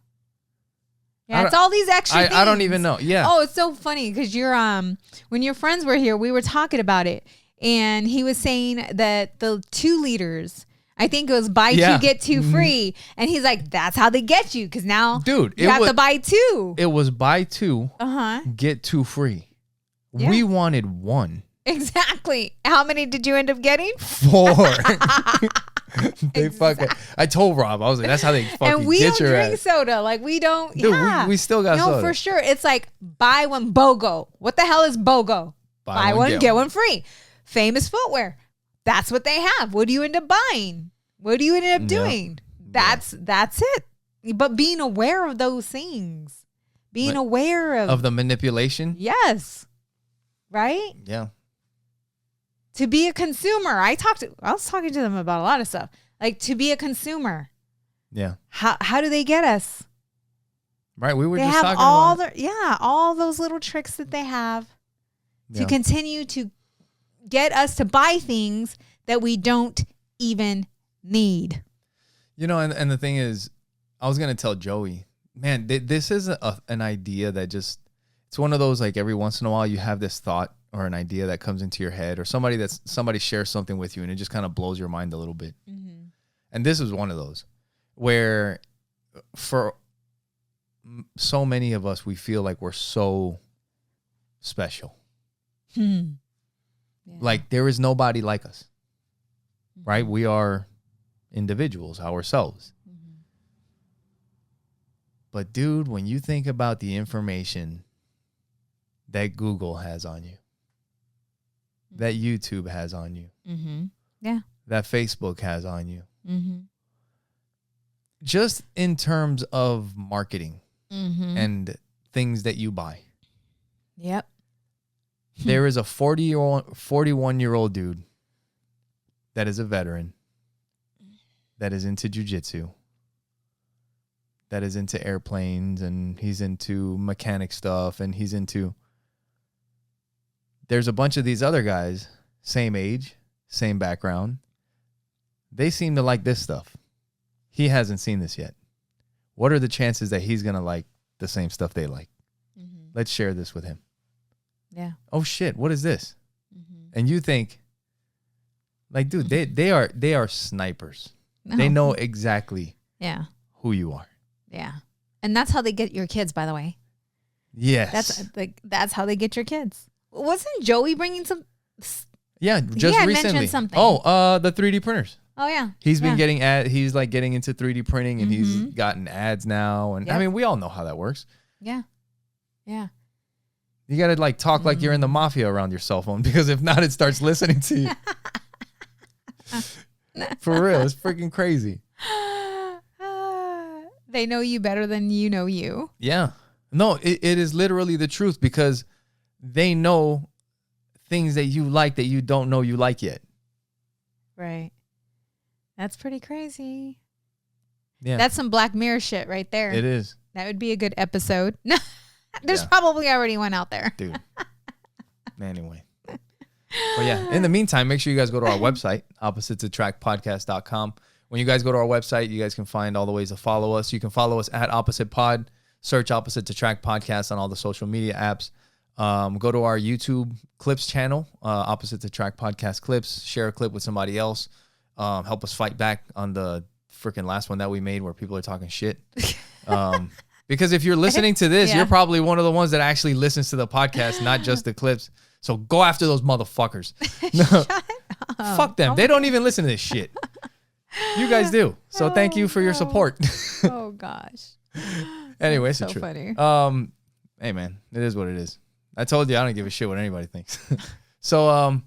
A: Yeah, it's all these extra things.
B: I don't even know. Yeah.
A: Oh, it's so funny because when your friends were here, we were talking about it, and he was saying that the 2 liters, I think it was buy 2 get 2 free, and he's like, that's how they get you because now,
B: dude,
A: you have to buy 2.
B: It was buy 2, get 2 free.
A: Yeah.
B: We wanted 1.
A: Exactly. How many did you end up getting?
B: 4. They fucking. I told Rob, I was like, "That's how they fucking
A: And we
B: get
A: don't
B: your
A: drink
B: ass."
A: soda. Like we don't.
B: Dude,
A: yeah,
B: we still got soda.
A: No, for sure. It's like buy one BOGO. What the hell is BOGO? Buy one get one free. Famous footwear. That's what they have. What do you end up buying? What do you end up doing? That's it. But being aware of those things, being aware
B: of the manipulation.
A: Yes. Right.
B: Yeah.
A: To be a consumer, I was talking to them about a lot of stuff. Like to be a consumer.
B: Yeah.
A: How do they get us?
B: Right. We were
A: they
B: just
A: have
B: talking
A: all
B: about
A: all those little tricks that they have to
B: Yeah.
A: continue to get us to buy things that we don't even need.
B: And the thing is, I was gonna tell Joey, man, this is an idea that just, it's one of those, like every once in a while you have this thought or an idea that comes into your head, or somebody shares something with you and it just kind of blows your mind a little bit.
A: Mm-hmm.
B: And this was one of those where for so many of us, we feel like we're so special.
A: Yeah.
B: Like there is nobody like us, right? We are individuals ourselves.
A: Mm-hmm.
B: But dude, when you think about the information that Google has on you, that YouTube has on you,
A: Yeah.
B: that Facebook has on you,
A: Mm-hmm.
B: just in terms of marketing and things that you buy.
A: Yep.
B: There is a 41-year-old dude that is a veteran, that is into jiu-jitsu, that is into airplanes, and he's into mechanic stuff, and there's a bunch of these other guys, same age, same background. They seem to like this stuff. He hasn't seen this yet. What are the chances that he's going to like the same stuff they like? Let's share this with him.
A: Yeah.
B: Oh shit, what is this? And you think, like, dude, they are snipers.
A: No.
B: They know exactly who you are.
A: Yeah. And that's how they get your kids, by the way.
B: Yes.
A: That's how they get your kids. Wasn't Joey bringing some?
B: Yeah, just
A: had
B: recently.
A: mentioned something.
B: Oh, the 3D printers.
A: Oh yeah.
B: He's been getting he's like getting into 3D printing, and he's gotten ads now, and I mean, we all know how that works.
A: Yeah. Yeah.
B: You got to like talk like you're in the mafia around your cell phone, because if not, it starts listening to you. For real, it's freaking crazy.
A: They know you better than you know you.
B: Yeah. No, it is literally the truth, because they know things that you like that you don't know you like yet.
A: Right. That's pretty crazy.
B: Yeah.
A: That's some Black Mirror shit right there.
B: It is.
A: That would be a good episode. There's probably already one out there.
B: Dude. Anyway. But yeah, in the meantime, make sure you guys go to our website, oppositesattractpodcast.com. When you guys go to our website, you guys can find all the ways to follow us. You can follow us at Opposite Pod. Search Opposite to Track Podcast on all the social media apps. Go to our YouTube clips channel, Opposite to Track Podcast clips. Share a clip with somebody else. Help us fight back on the freaking last one that we made where people are talking shit. Because if you're listening to this, you're probably one of the ones that actually listens to the podcast, not just the clips. So go after those motherfuckers. Fuck them. They don't even listen to this shit. You guys do. So thank you for your support.
A: Oh, gosh.
B: Anyway, it's
A: so
B: true.
A: funny.
B: Hey man, it is what it is. I told you I don't give a shit what anybody thinks. So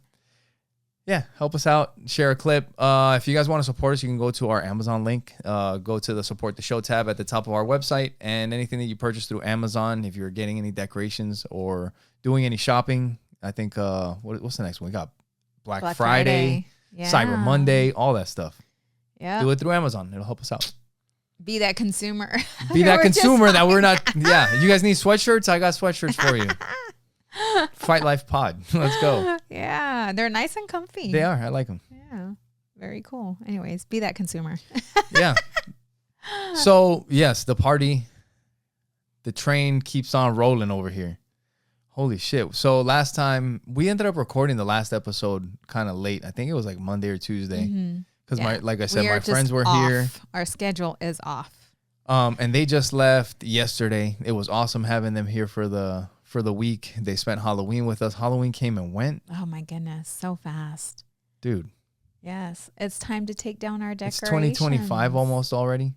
B: yeah, help us out. Share a clip. If you guys want to support us, you can go to our Amazon link. Go to the support the show tab at the top of our website, and anything that you purchase through Amazon, if you're getting any decorations or doing any shopping, I think what's the next one? We got Black Friday.
A: Yeah.
B: Cyber Monday, all that stuff.
A: Yeah.
B: Do it through Amazon. It'll help us out.
A: Be that consumer.
B: Be that consumer that we're not. Yeah. You guys need sweatshirts? I got sweatshirts for you. Fight Life Pod. Let's go.
A: Yeah. They're nice and comfy.
B: They are. I like them.
A: Yeah. Very cool. Anyways, be that consumer.
B: Yeah. So, yes, the train keeps on rolling over here. Holy shit. So last time we ended up recording the last episode kind of late. I think it was like Monday or Tuesday. Because like I said, my friends were here.
A: Our schedule is off.
B: And they just left yesterday. It was awesome having them here for the week. They spent Halloween with us. Halloween came and went.
A: Oh my goodness. So fast.
B: Dude.
A: Yes. It's time to take down our decorations.
B: It's 2025 almost already.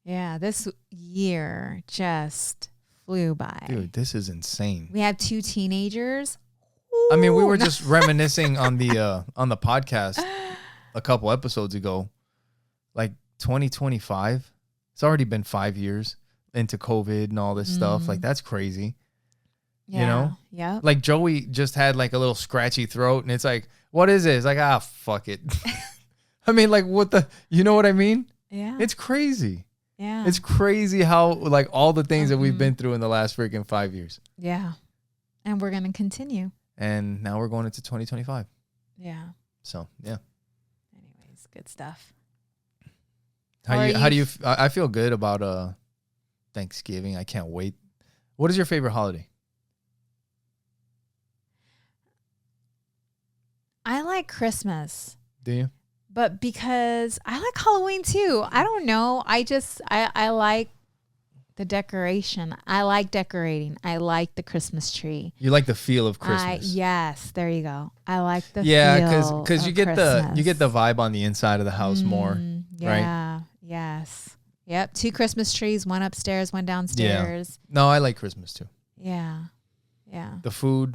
A: Yeah. This year just flew by.
B: Dude, this is insane.
A: We have 2 teenagers.
B: Ooh. I mean, we were just reminiscing on the podcast a couple episodes ago. Like 2025. It's already been 5 years into COVID and all this stuff. Like, that's crazy.
A: Yeah.
B: You know?
A: Yeah.
B: Like Joey just had like a little scratchy throat and it's like, what is it? It's like, fuck it. I mean, like you know what I mean?
A: Yeah.
B: It's crazy.
A: Yeah.
B: It's crazy how like all the things that we've been through in the last freaking 5 years.
A: Yeah. And we're going to continue.
B: And now we're going into 2025.
A: Yeah.
B: So, yeah.
A: Anyways, good stuff.
B: How do you I feel good about Thanksgiving. I can't wait. What is your favorite holiday?
A: I like Christmas.
B: Do you?
A: But because I like Halloween too. I don't know. I like the decoration. I like decorating. I like the Christmas tree.
B: You like the feel of Christmas.
A: Yes, there you go. I like the feel
B: because you get the vibe on the inside of the house more.
A: Yeah.
B: Right?
A: Yes. Yep. 2 Christmas trees, one upstairs, one downstairs.
B: Yeah. No, I like Christmas too.
A: Yeah. Yeah.
B: The food.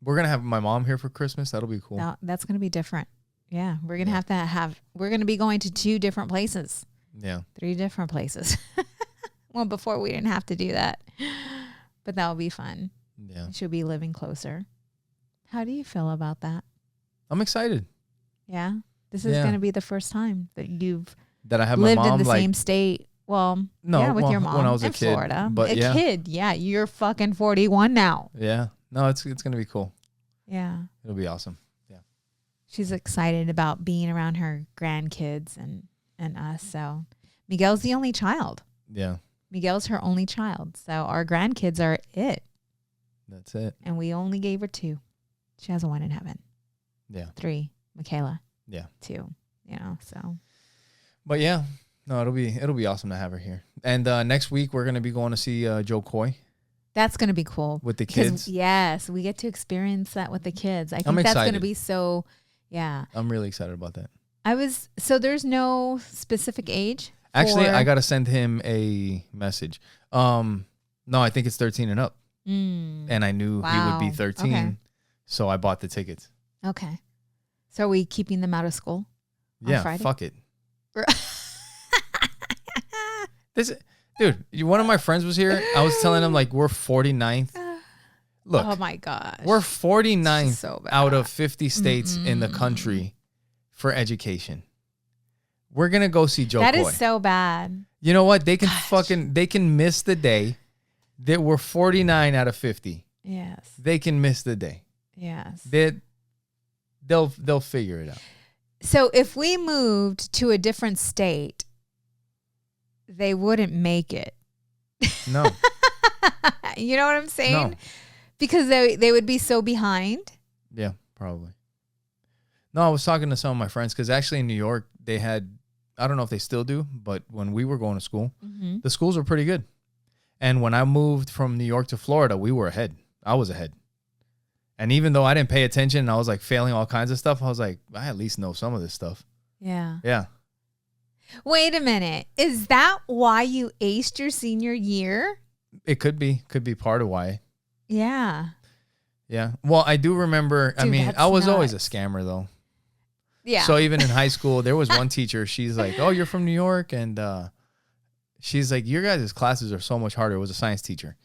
B: We're gonna have my mom here for Christmas. That'll be cool.
A: Now, that's gonna be different. Yeah. We're gonna we're gonna be going to 2 different places.
B: Yeah.
A: 3 different places. Well, before we didn't have to do that. But that will be fun.
B: Yeah.
A: She'll be living closer. How do you feel about that?
B: I'm excited.
A: Yeah. This is gonna be the first time that you've
B: I have
A: lived
B: my mom
A: in the same state. Well, with your mom
B: when I was
A: in
B: a kid,
A: Florida.
B: But
A: a kid, you're fucking 41 now.
B: Yeah. No, it's gonna be cool.
A: Yeah.
B: It'll be awesome. Yeah.
A: She's excited about being around her grandkids and us. So Miguel's the only child.
B: Yeah.
A: Miguel's her only child. So our grandkids are it.
B: That's it.
A: And we only gave her 2. She has 1 in heaven.
B: Yeah.
A: 3, Michaela.
B: Yeah.
A: 2, so.
B: But yeah, no, it'll be awesome to have her here. And next week we're gonna be going to see Joe Coy.
A: That's gonna be cool
B: with the kids.
A: Yes, we get to experience that with the kids. I think
B: I'm
A: that's
B: excited.
A: gonna be so. Yeah,
B: I'm really excited about that.
A: So there's no specific age.
B: Actually, I gotta send him a message. No, I think it's 13 and up. And I knew he would be 13, so I bought the tickets.
A: Okay. So are we keeping them out of school?
B: Yeah,
A: Friday?
B: Fuck it. Dude, one of my friends was here. I was telling him like we're 49th. Look,
A: oh my gosh,
B: we're 49th
A: so
B: out of 50 states in the country for education. We're gonna go see Joe Coy.
A: That is so bad.
B: You know what? They can miss the day. That we're 49 out of 50.
A: Yes.
B: They can miss the day.
A: Yes.
B: They'll figure it out.
A: So if we moved to a different state, they wouldn't make it.
B: No.
A: You know what I'm saying?
B: No.
A: Because they would be so behind.
B: Yeah, probably. No, I was talking to some of my friends because actually in New York, they had, I don't know if they still do, but when we were going to school, the schools were pretty good. And when I moved from New York to Florida, we were ahead. I was ahead. And even though I didn't pay attention and I was like failing all kinds of stuff, I was like, I at least know some of this stuff.
A: Yeah.
B: Yeah.
A: Wait a minute. Is that why you aced your senior year?
B: It could be part of why.
A: Yeah.
B: Yeah. Well, I do remember. I
A: Dude,
B: mean,
A: that's
B: I was always a
A: nuts.
B: scammer though.
A: Yeah.
B: So even in high school, there was one teacher. She's like, "Oh, you're from New York," and she's like, "Your guys' classes are so much harder." It was a science teacher,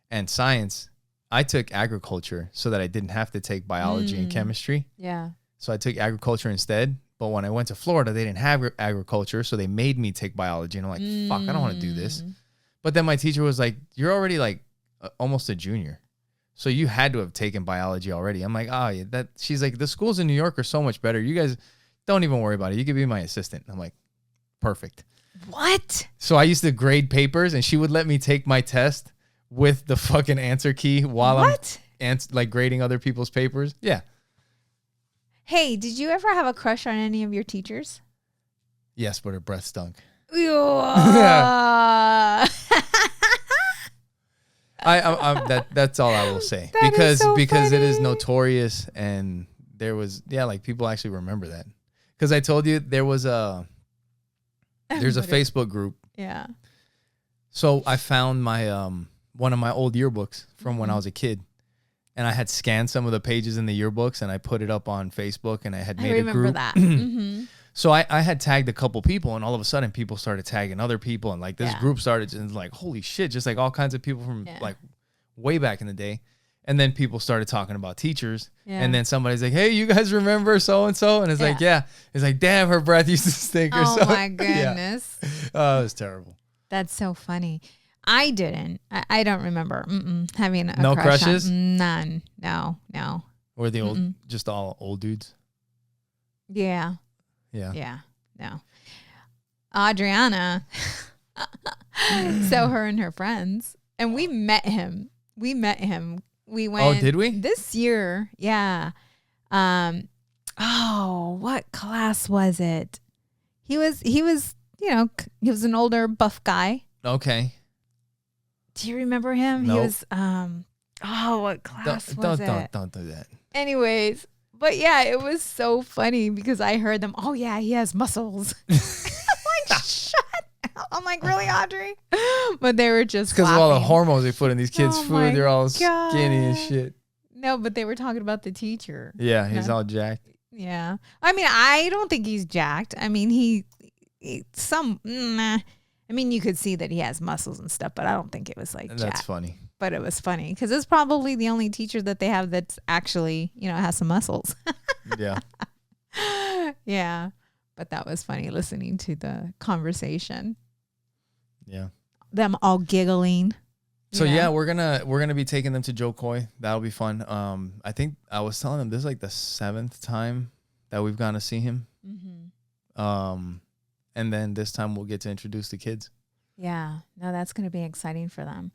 B: and science. I took agriculture so that I didn't have to take biology and chemistry.
A: Yeah.
B: So I took agriculture instead. But when I went to Florida, they didn't have agriculture, so they made me take biology. And I'm like, fuck, I don't want to do this. But then my teacher was like, you're already like almost a junior. So you had to have taken biology already. I'm like, oh, yeah, that. She's like, the schools in New York are so much better. You guys don't even worry about it. You could be my assistant. I'm like, perfect.
A: What?
B: So I used to grade papers, and she would let me take my test with the fucking answer key while I'm like grading other people's papers. Yeah.
A: Hey, did you ever have a crush on any of your teachers?
B: Yes, but her breath stunk. That's all I will say. Because it is notorious, and there was like people actually remember that. Because I told you there's a Facebook group.
A: Yeah.
B: So I found my one of my old yearbooks from when I was a kid. And I had scanned some of the pages in the yearbooks, and I put it up on Facebook, and I had made a group. I remember that. So I had tagged a couple people, and all of a sudden people started tagging other people, and like this group started, and like, holy shit, just like all kinds of people from like way back in the day. And then people started talking about teachers, and then somebody's like, hey, you guys remember so-and-so? And it's like, yeah. It's like, damn, her breath used to stink or something.
A: Oh my goodness.
B: Oh, it was terrible.
A: That's so funny. I didn't. I don't remember having a
B: no
A: crush
B: crushes.
A: On, none. No.
B: Or the old, just all old dudes.
A: Yeah.
B: Yeah.
A: No. Adriana. So her and her friends, and we met him. We went.
B: Oh, did we?
A: This year? Yeah. What class was it? He was. He was an older buff guy.
B: Okay.
A: Do you remember him?
B: Nope.
A: He was what class was it?
B: Don't do that.
A: Anyways, but yeah, it was so funny because I heard them, oh yeah, he has muscles. I'm like, shut up. I'm like, really, Audrey? But they were just
B: because of all the hormones they put in these kids' food. They're all
A: God.
B: skinny and shit.
A: No, but they were talking about the teacher.
B: Yeah, he's all jacked.
A: Yeah. I mean, I don't think he's jacked. I mean, you could see that he has muscles and stuff, but I don't think it was like jacked.
B: That's funny.
A: But it was funny because it's probably the only teacher that they have that's actually, has some muscles.
B: Yeah.
A: Yeah. But that was funny listening to the conversation.
B: Yeah.
A: Them all giggling.
B: So yeah, we're gonna be taking them to Joe Coy. That'll be fun. I think I was telling them this is like the 7th time that we've gone to see him. Mm-hmm. And then this time we'll get to introduce the kids.
A: Yeah. No, that's gonna be exciting for them.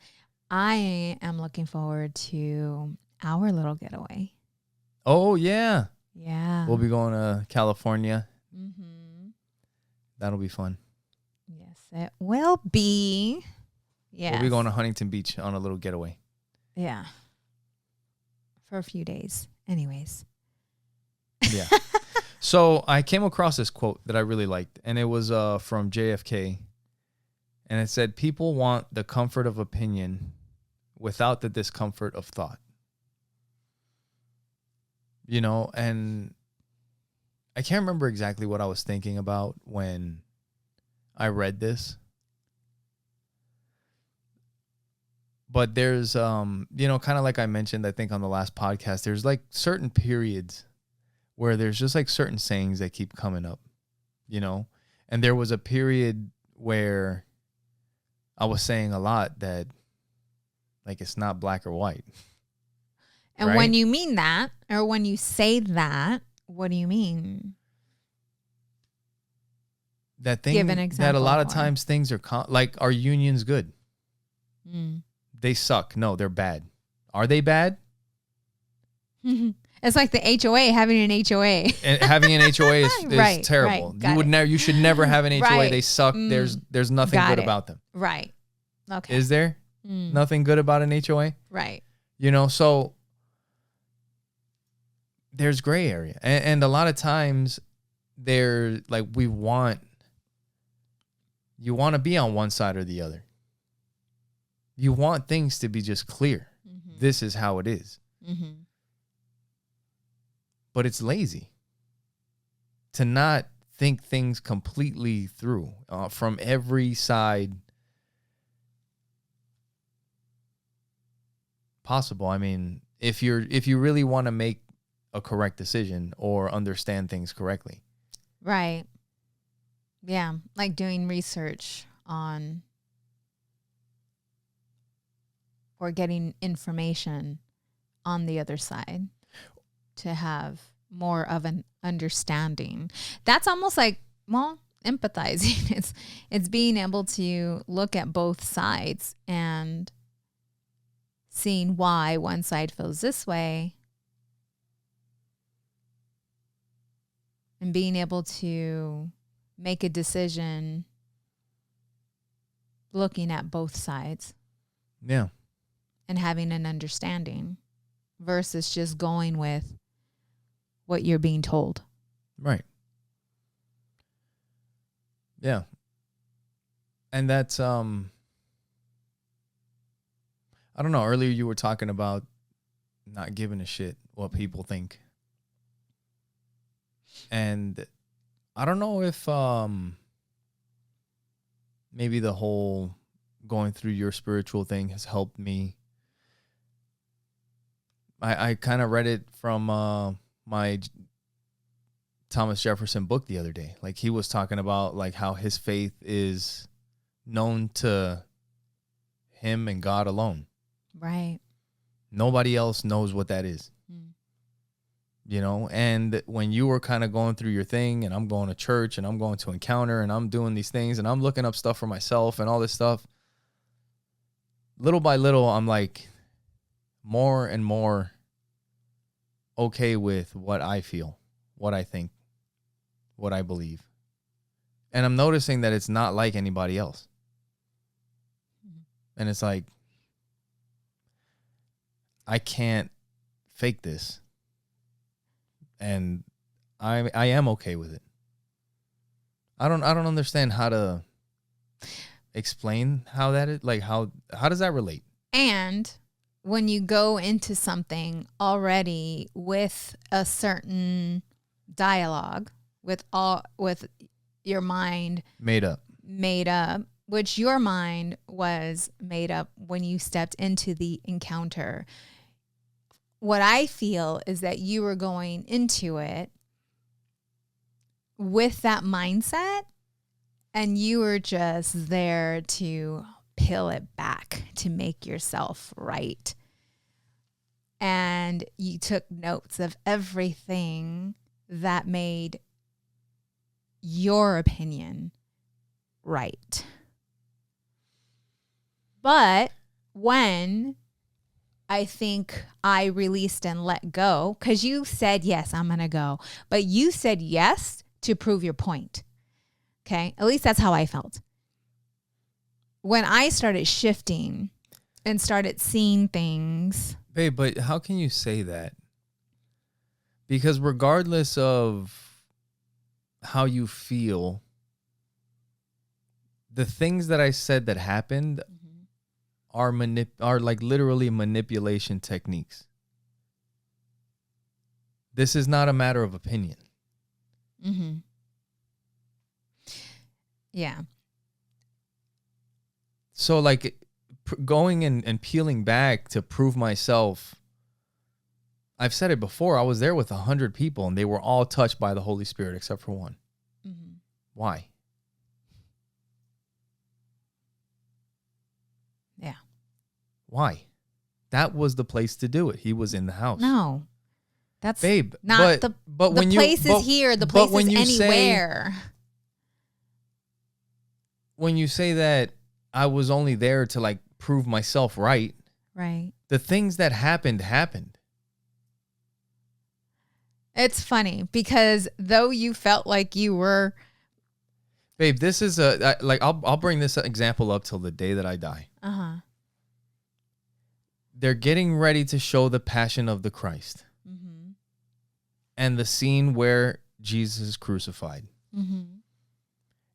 A: I am looking forward to our little getaway.
B: Oh yeah.
A: Yeah.
B: We'll be going to California.
A: Mm-hmm.
B: That'll be fun.
A: Yes, it will be. Yeah.
B: We'll be going to Huntington Beach on a little getaway.
A: Yeah. For a few days. Anyways.
B: Yeah. So I came across this quote that I really liked, and it was from JFK. And it said, people want the comfort of opinion without the discomfort of thought. And I can't remember exactly what I was thinking about when I read this. But there's, kind of like I mentioned, I think on the last podcast, there's like certain periods where there's just like certain sayings that keep coming up, And there was a period where I was saying a lot that like it's not black or white.
A: And
B: right?
A: when you mean that, or when you say that, what do you mean?
B: That thing
A: Give an example
B: that a lot of times things are like, are unions good?
A: Mm.
B: They suck. No, they're bad. Are they bad?
A: It's like the HOA, having an HOA.
B: And having an HOA is
A: right,
B: terrible.
A: Right,
B: you should never have an HOA.
A: Right.
B: They suck. There's nothing good about them.
A: Right. Okay.
B: Is there nothing good about an HOA?
A: Right.
B: So there's gray area. And a lot of times they're like, we want you want to be on one side or the other. You want things to be just clear. Mm-hmm. This is how it is. Mm-hmm. But it's lazy to not think things completely through from every side possible. I mean, if you really want to make a correct decision or understand things correctly.
A: Right. Yeah, like doing research on or getting information on the other side to have more of an understanding. That's almost like, well, empathizing. It's being able to look at both sides and seeing why one side feels this way and being able to make a decision looking at both sides.
B: Yeah.
A: And having an understanding versus just going with what you're being told.
B: Right. Yeah. And that's I don't know, earlier you were talking about not giving a shit what people think. And I don't know if maybe the whole going through your spiritual thing has helped me. I kind of read it from my Thomas Jefferson book the other day. Like he was talking about like how his faith is known to him and God alone.
A: Right.
B: Nobody else knows what that is. You know, and when you were kind of going through your thing and I'm going to church and I'm going to encounter and I'm doing these things and I'm looking up stuff for myself and all this stuff, little by little, I'm like more and more okay with what I feel, what I think, what I believe. And I'm noticing that it's not like anybody else. And it's like, I can't fake this. And I am okay with it. I don't understand how to explain how that is, like how does that relate? And
A: when you go into something already with a certain dialogue with your mind made up, which your mind was made up when you stepped into the encounter. What I feel is that you were going into it with that mindset and you were just there to peel it back to make yourself right. And you took notes of everything that made your opinion right. But when I think I released and let go, because you said, yes, I'm going to go. But you said yes to prove your point. Okay? At least that's how I felt. When I started shifting and started seeing things.
B: Babe, but how can you say that? Because regardless of how you feel, the things that I said that happened are like literally manipulation techniques. This is not a matter of opinion. Mm-hmm.
A: Yeah.
B: So like going and peeling back to prove myself, I've said it before, I was there with 100 people and they were all touched by the Holy Spirit except for one. Mm-hmm. Why?
A: Yeah.
B: Why? That was the place to do it. He was in the house.
A: No. That's
B: babe,
A: not the place is here. The place is anywhere.
B: When you say that I was only there to like prove myself right.
A: Right.
B: The things that happened.
A: It's funny because though you felt like you were.
B: Babe, this is I'll bring this example up till the day that I die. Uh-huh. They're getting ready to show the Passion of the Christ. Mm-hmm. And the scene where Jesus is crucified. Mm-hmm.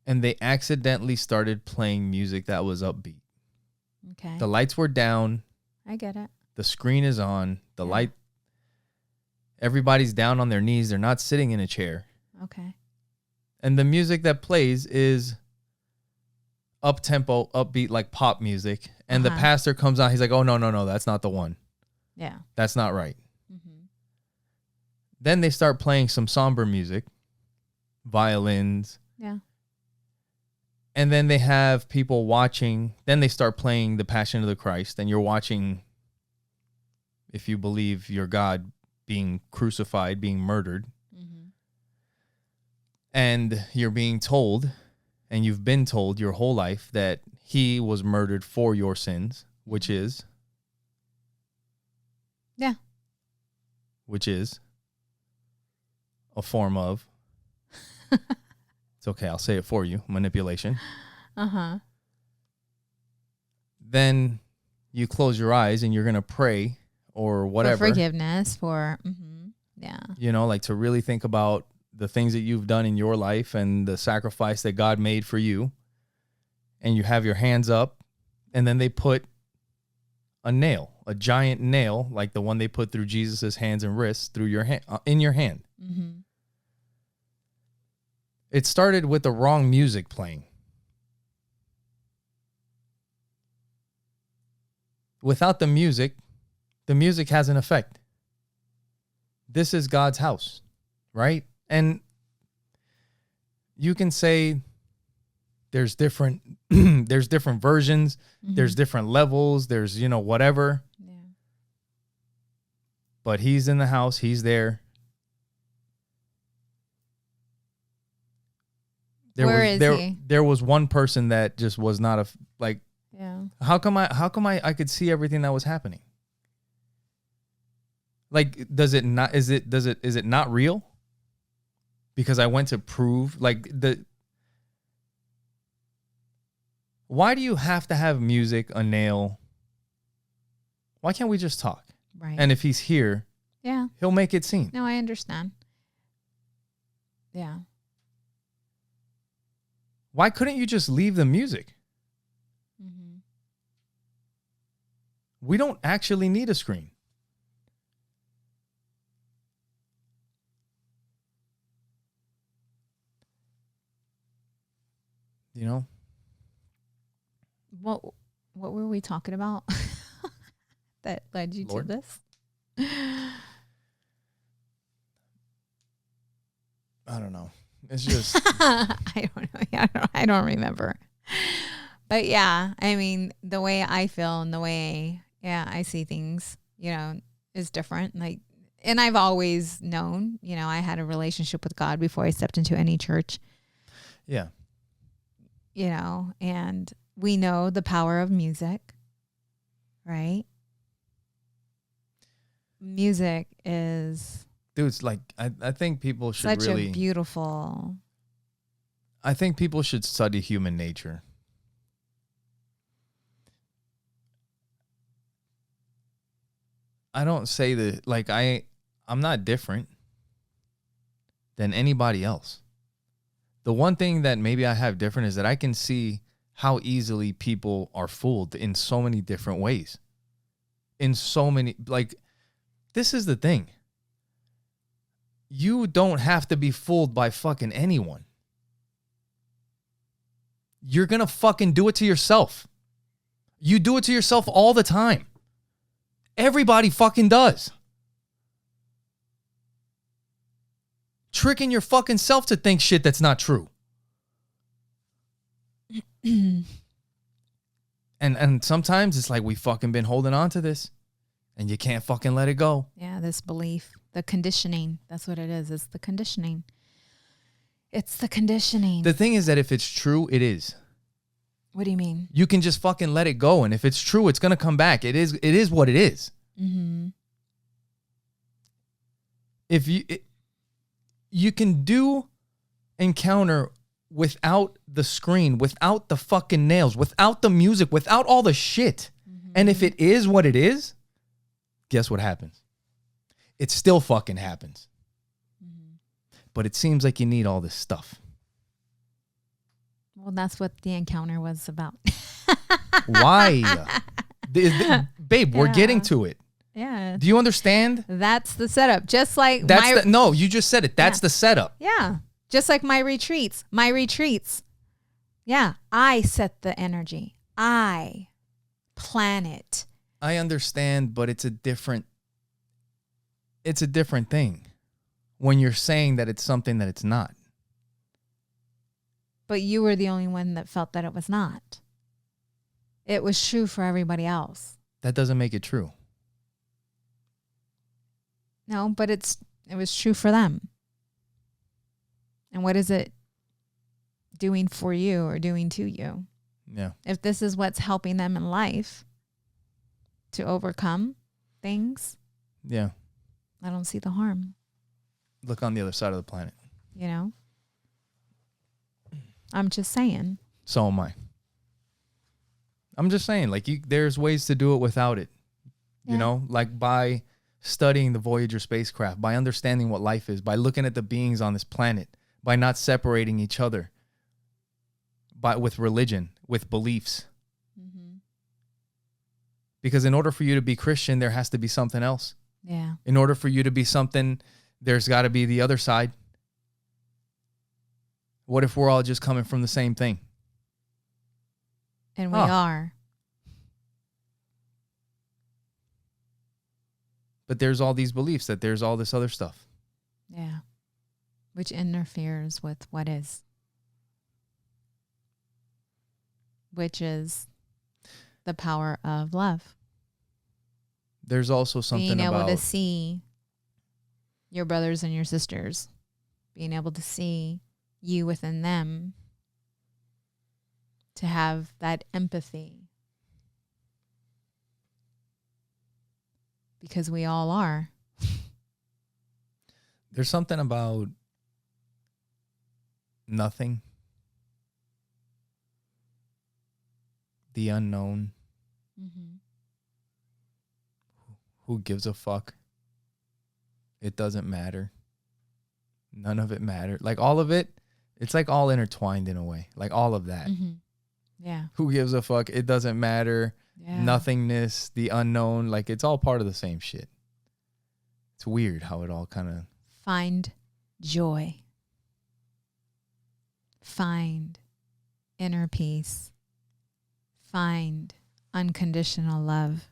B: and they accidentally started playing music that was upbeat.
A: Okay.
B: The lights were down.
A: I get it.
B: The screen is on. Everybody's down on their knees. They're not sitting in a chair.
A: Okay.
B: And the music that plays is up-tempo, upbeat, like pop music. And the pastor comes on. He's like, oh, no, that's not the one.
A: Yeah.
B: That's not right. Mm-hmm. Then they start playing some somber music, violins.
A: Yeah.
B: And then they have people watching. Then they start playing The Passion of the Christ. And you're watching, if you believe your God, being crucified, being murdered. Mm-hmm. And you're being told, and you've been told your whole life, that he was murdered for your sins, which is a form of, it's okay, I'll say it for you, manipulation. Then you close your eyes and you're going to pray or whatever.
A: For forgiveness,
B: like to really think about the things that you've done in your life and the sacrifice that God made for you. And you have your hands up, and then they put a giant nail, like the one they put through Jesus's hands and wrists, through your hand, in your hand. Mm-hmm. It started with the wrong music playing. Without the music has an effect. This is God's house, right? And you can say there's different versions, there's different levels, there's, whatever. Yeah. But he's in the house, he's there. There was one person that just was not how come I could see everything that was happening? Like, is it not real? Because I went to prove, why do you have to have music, a nail? Why can't we just talk?
A: Right.
B: And if he's here, he'll make it seen.
A: No, I understand. Yeah.
B: Why couldn't you just leave the music? Mm-hmm. We don't actually need a screen.
A: What were we talking about that led you to this?
B: I don't know. It's just
A: I don't know. Yeah, I don't remember. But yeah, I mean, the way I feel and the way I see things, is different. And I've always known, I had a relationship with God before I stepped into any church.
B: Yeah.
A: And we know the power of music, right? Music is...
B: Dude, it's I think people should
A: such a beautiful...
B: I think people should study human nature. I don't say that, I'm not different than anybody else. The one thing that maybe I have different is that I can see how easily people are fooled in so many different ways. In so many, this is the thing. You don't have to be fooled by fucking anyone. You're going to fucking do it to yourself. You do it to yourself all the time. Everybody fucking does. Tricking your fucking self to think shit that's not true. and sometimes it's like we fucking been holding on to this and you can't fucking let it go.
A: Yeah, this belief, the conditioning, that's what it is. It's the conditioning. It's the conditioning.
B: The thing is that if it's true, it is.
A: What do you mean?
B: You can just fucking let it go, and if it's true, it's going to come back. It is what it is. Mm-hmm. If you can do encounter without the screen, without the fucking nails, without the music, without all the shit. Mm-hmm. And if it is what it is, guess what happens? It still fucking happens. Mm-hmm. But it seems like you need all this stuff.
A: Well, that's what the encounter was about.
B: Why? Babe, we're getting to it.
A: Yeah.
B: Do you understand?
A: That's the setup. Just like
B: no, you just said it. That's the setup.
A: Yeah. Just like my retreats. Yeah. I set the energy. I plan it.
B: I understand, but it's a different thing when you're saying that it's something that it's not.
A: But you were the only one that felt that it was not. It was true for everybody else.
B: That doesn't make it true.
A: No, but it was true for them. And what is it doing for you or doing to you?
B: Yeah.
A: If this is what's helping them in life to overcome things,
B: yeah,
A: I don't see the harm.
B: Look on the other side of the planet.
A: You know? I'm just saying.
B: So am I. I'm just saying, like, there's ways to do it without it. Yeah. You know, like by studying the Voyager spacecraft, by understanding what life is, by looking at the beings on this planet, by not separating each other, with religion, with beliefs. Mm-hmm. Because in order for you to be Christian, there has to be something else.
A: Yeah.
B: In order for you to be something, there's got to be the other side. What if we're all just coming from the same thing?
A: And we are.
B: But there's all these beliefs that there's all this other stuff.
A: Yeah. Which interferes with what is. Which is the power of love.
B: There's also something
A: being able
B: about
A: to see your brothers and your sisters. Being able to see you within them. To have that empathy. Because we all are.
B: There's something about nothing. The unknown. Mm-hmm. Who gives a fuck? It doesn't matter. None of it matters. Like all of it, it's like all intertwined in a way. Like all of that.
A: Mm-hmm. Yeah.
B: Who gives a fuck? It doesn't matter. Yeah. Nothingness, the unknown, like it's all part of the same shit. It's weird how it all kind of...
A: Find joy. Find inner peace. Find unconditional love.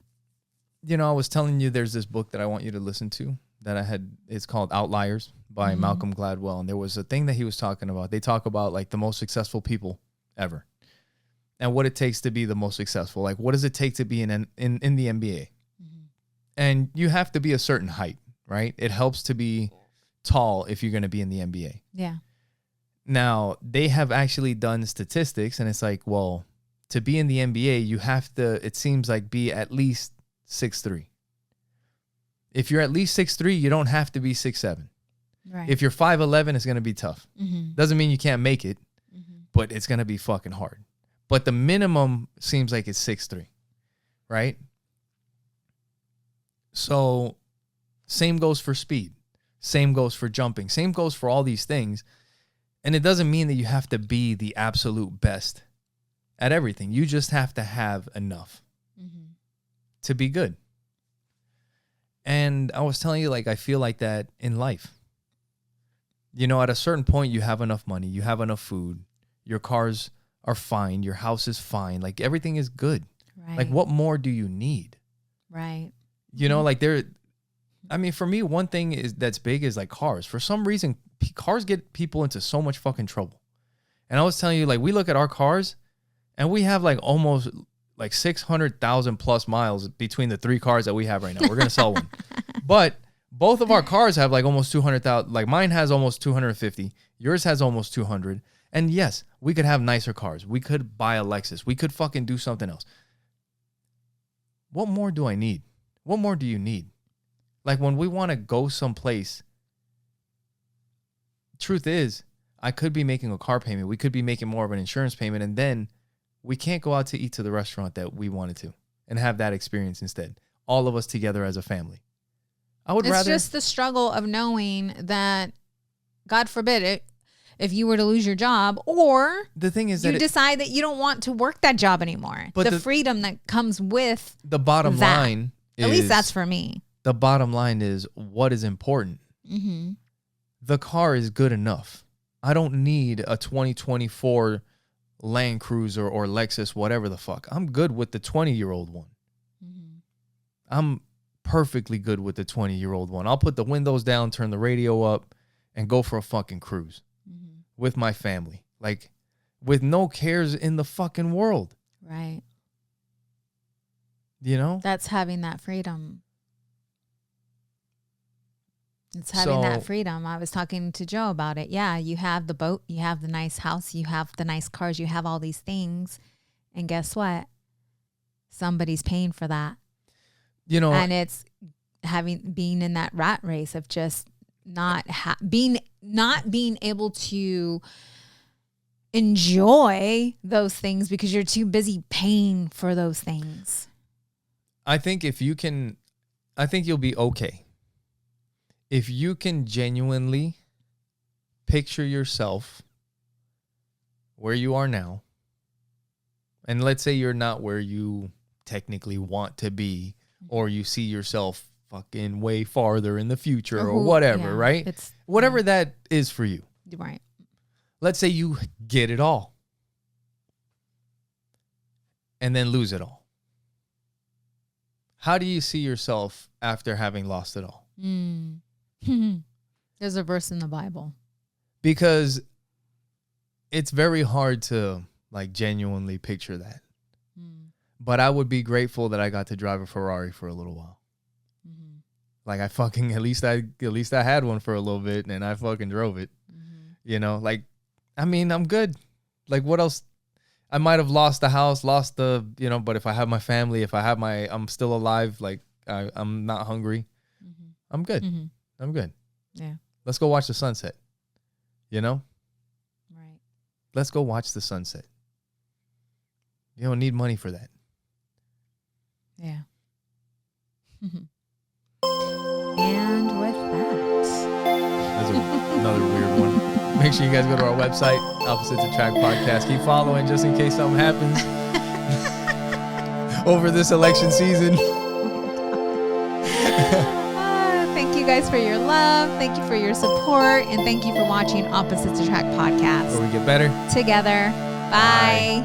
B: You know, I was telling you there's this book that I want you to listen to that I had. It's called Outliers by Malcolm Gladwell. And there was a thing that he was talking about. They talk about like the most successful people ever. And what it takes to be the most successful. Like, what does it take to be in the NBA? Mm-hmm. And you have to be a certain height, right? It helps to be tall if you're going to be in the NBA.
A: Yeah.
B: Now, they have actually done statistics, and it's like, well, to be in the NBA, you have to, it seems like, be at least 6'3". If you're at least 6'3", you don't have to be 6'7". Right. If you're 5'11", it's going to be tough. Mm-hmm. Doesn't mean you can't make it, but it's going to be fucking hard. But the minimum seems like it's 6'3", right? So same goes for speed. Same goes for jumping. Same goes for all these things. And it doesn't mean that you have to be the absolute best at everything. You just have to have enough to be good. And I was telling you, like, I feel like that in life. You know, at a certain point, you have enough money. You have enough food. Your cars are fine. Your house is fine. Like everything is good. Right. Like what more do you need?
A: Right.
B: You know, like I mean, for me, one thing that's big is like cars. For some reason, cars get people into so much fucking trouble. And I was telling you, like, we look at our cars and we have like almost like 600,000 plus miles between the 3 cars that we have right now. We're going to sell one. But both of our cars have like almost 200,000. Like mine has almost 250. Yours has almost 200. And yes, we could have nicer cars. We could buy a Lexus. We could fucking do something else. What more do I need? What more do you need? Like when we want to go someplace, truth is, I could be making a car payment. We could be making more of an insurance payment. And then we can't go out to eat to the restaurant that we wanted to and have that experience instead. All of us together as a family. It's
A: just the struggle of knowing that, God forbid it. if you were to lose your job, or
B: the thing is
A: you
B: that
A: decide that you don't want to work that job anymore.
B: But
A: the freedom that comes with
B: the bottom line is,
A: at least that's for me.
B: The bottom line is what is important.
A: Mm-hmm.
B: The car is good enough. I don't need a 2024 Land Cruiser or Lexus, whatever the fuck. I'm good with the 20-year-old one.
A: Mm-hmm.
B: I'm perfectly good with the 20-year-old one. I'll put the windows down, turn the radio up, and go for a fucking cruise with my family. Like, with no cares in the fucking world.
A: Right.
B: You know?
A: That's having that freedom. It's having that freedom. I was talking to Joe about it. Yeah, you have the boat, you have the nice house, you have the nice cars, you have all these things. And guess what? Somebody's paying for that.
B: You know,
A: and it's being in that rat race of just not being able to enjoy those things because you're too busy paying for those things.
B: I think you'll be okay. If you can genuinely picture yourself where you are now, and let's say you're not where you technically want to be, or you see yourself fucking way farther in the future or whatever, right? It's whatever that is for you.
A: Right.
B: Let's say you get it all and then lose it all. How do you see yourself after having lost it all?
A: There's a verse in the Bible.
B: Because it's very hard to like genuinely picture that. But I would be grateful that I got to drive a Ferrari for a little while. Like I fucking at least I had one for a little bit and I fucking drove it. You know, like I mean, I'm good. Like what else? I might have lost the house, lost the, you know, but if I have my family, if I have I'm still alive, like I'm not hungry. I'm good. I'm good.
A: Yeah.
B: Let's go watch the sunset. You know?
A: Right.
B: Let's go watch the sunset. You don't need money for that.
A: Yeah. And with that.
B: That's another weird one. Make sure you guys go to our website, Opposites Attract Podcast. Keep following just in case something happens over this election season.
A: Thank you guys for your love. Thank you for your support. And thank you for watching Opposites Attract Podcast.
B: Where we get better
A: together. Bye.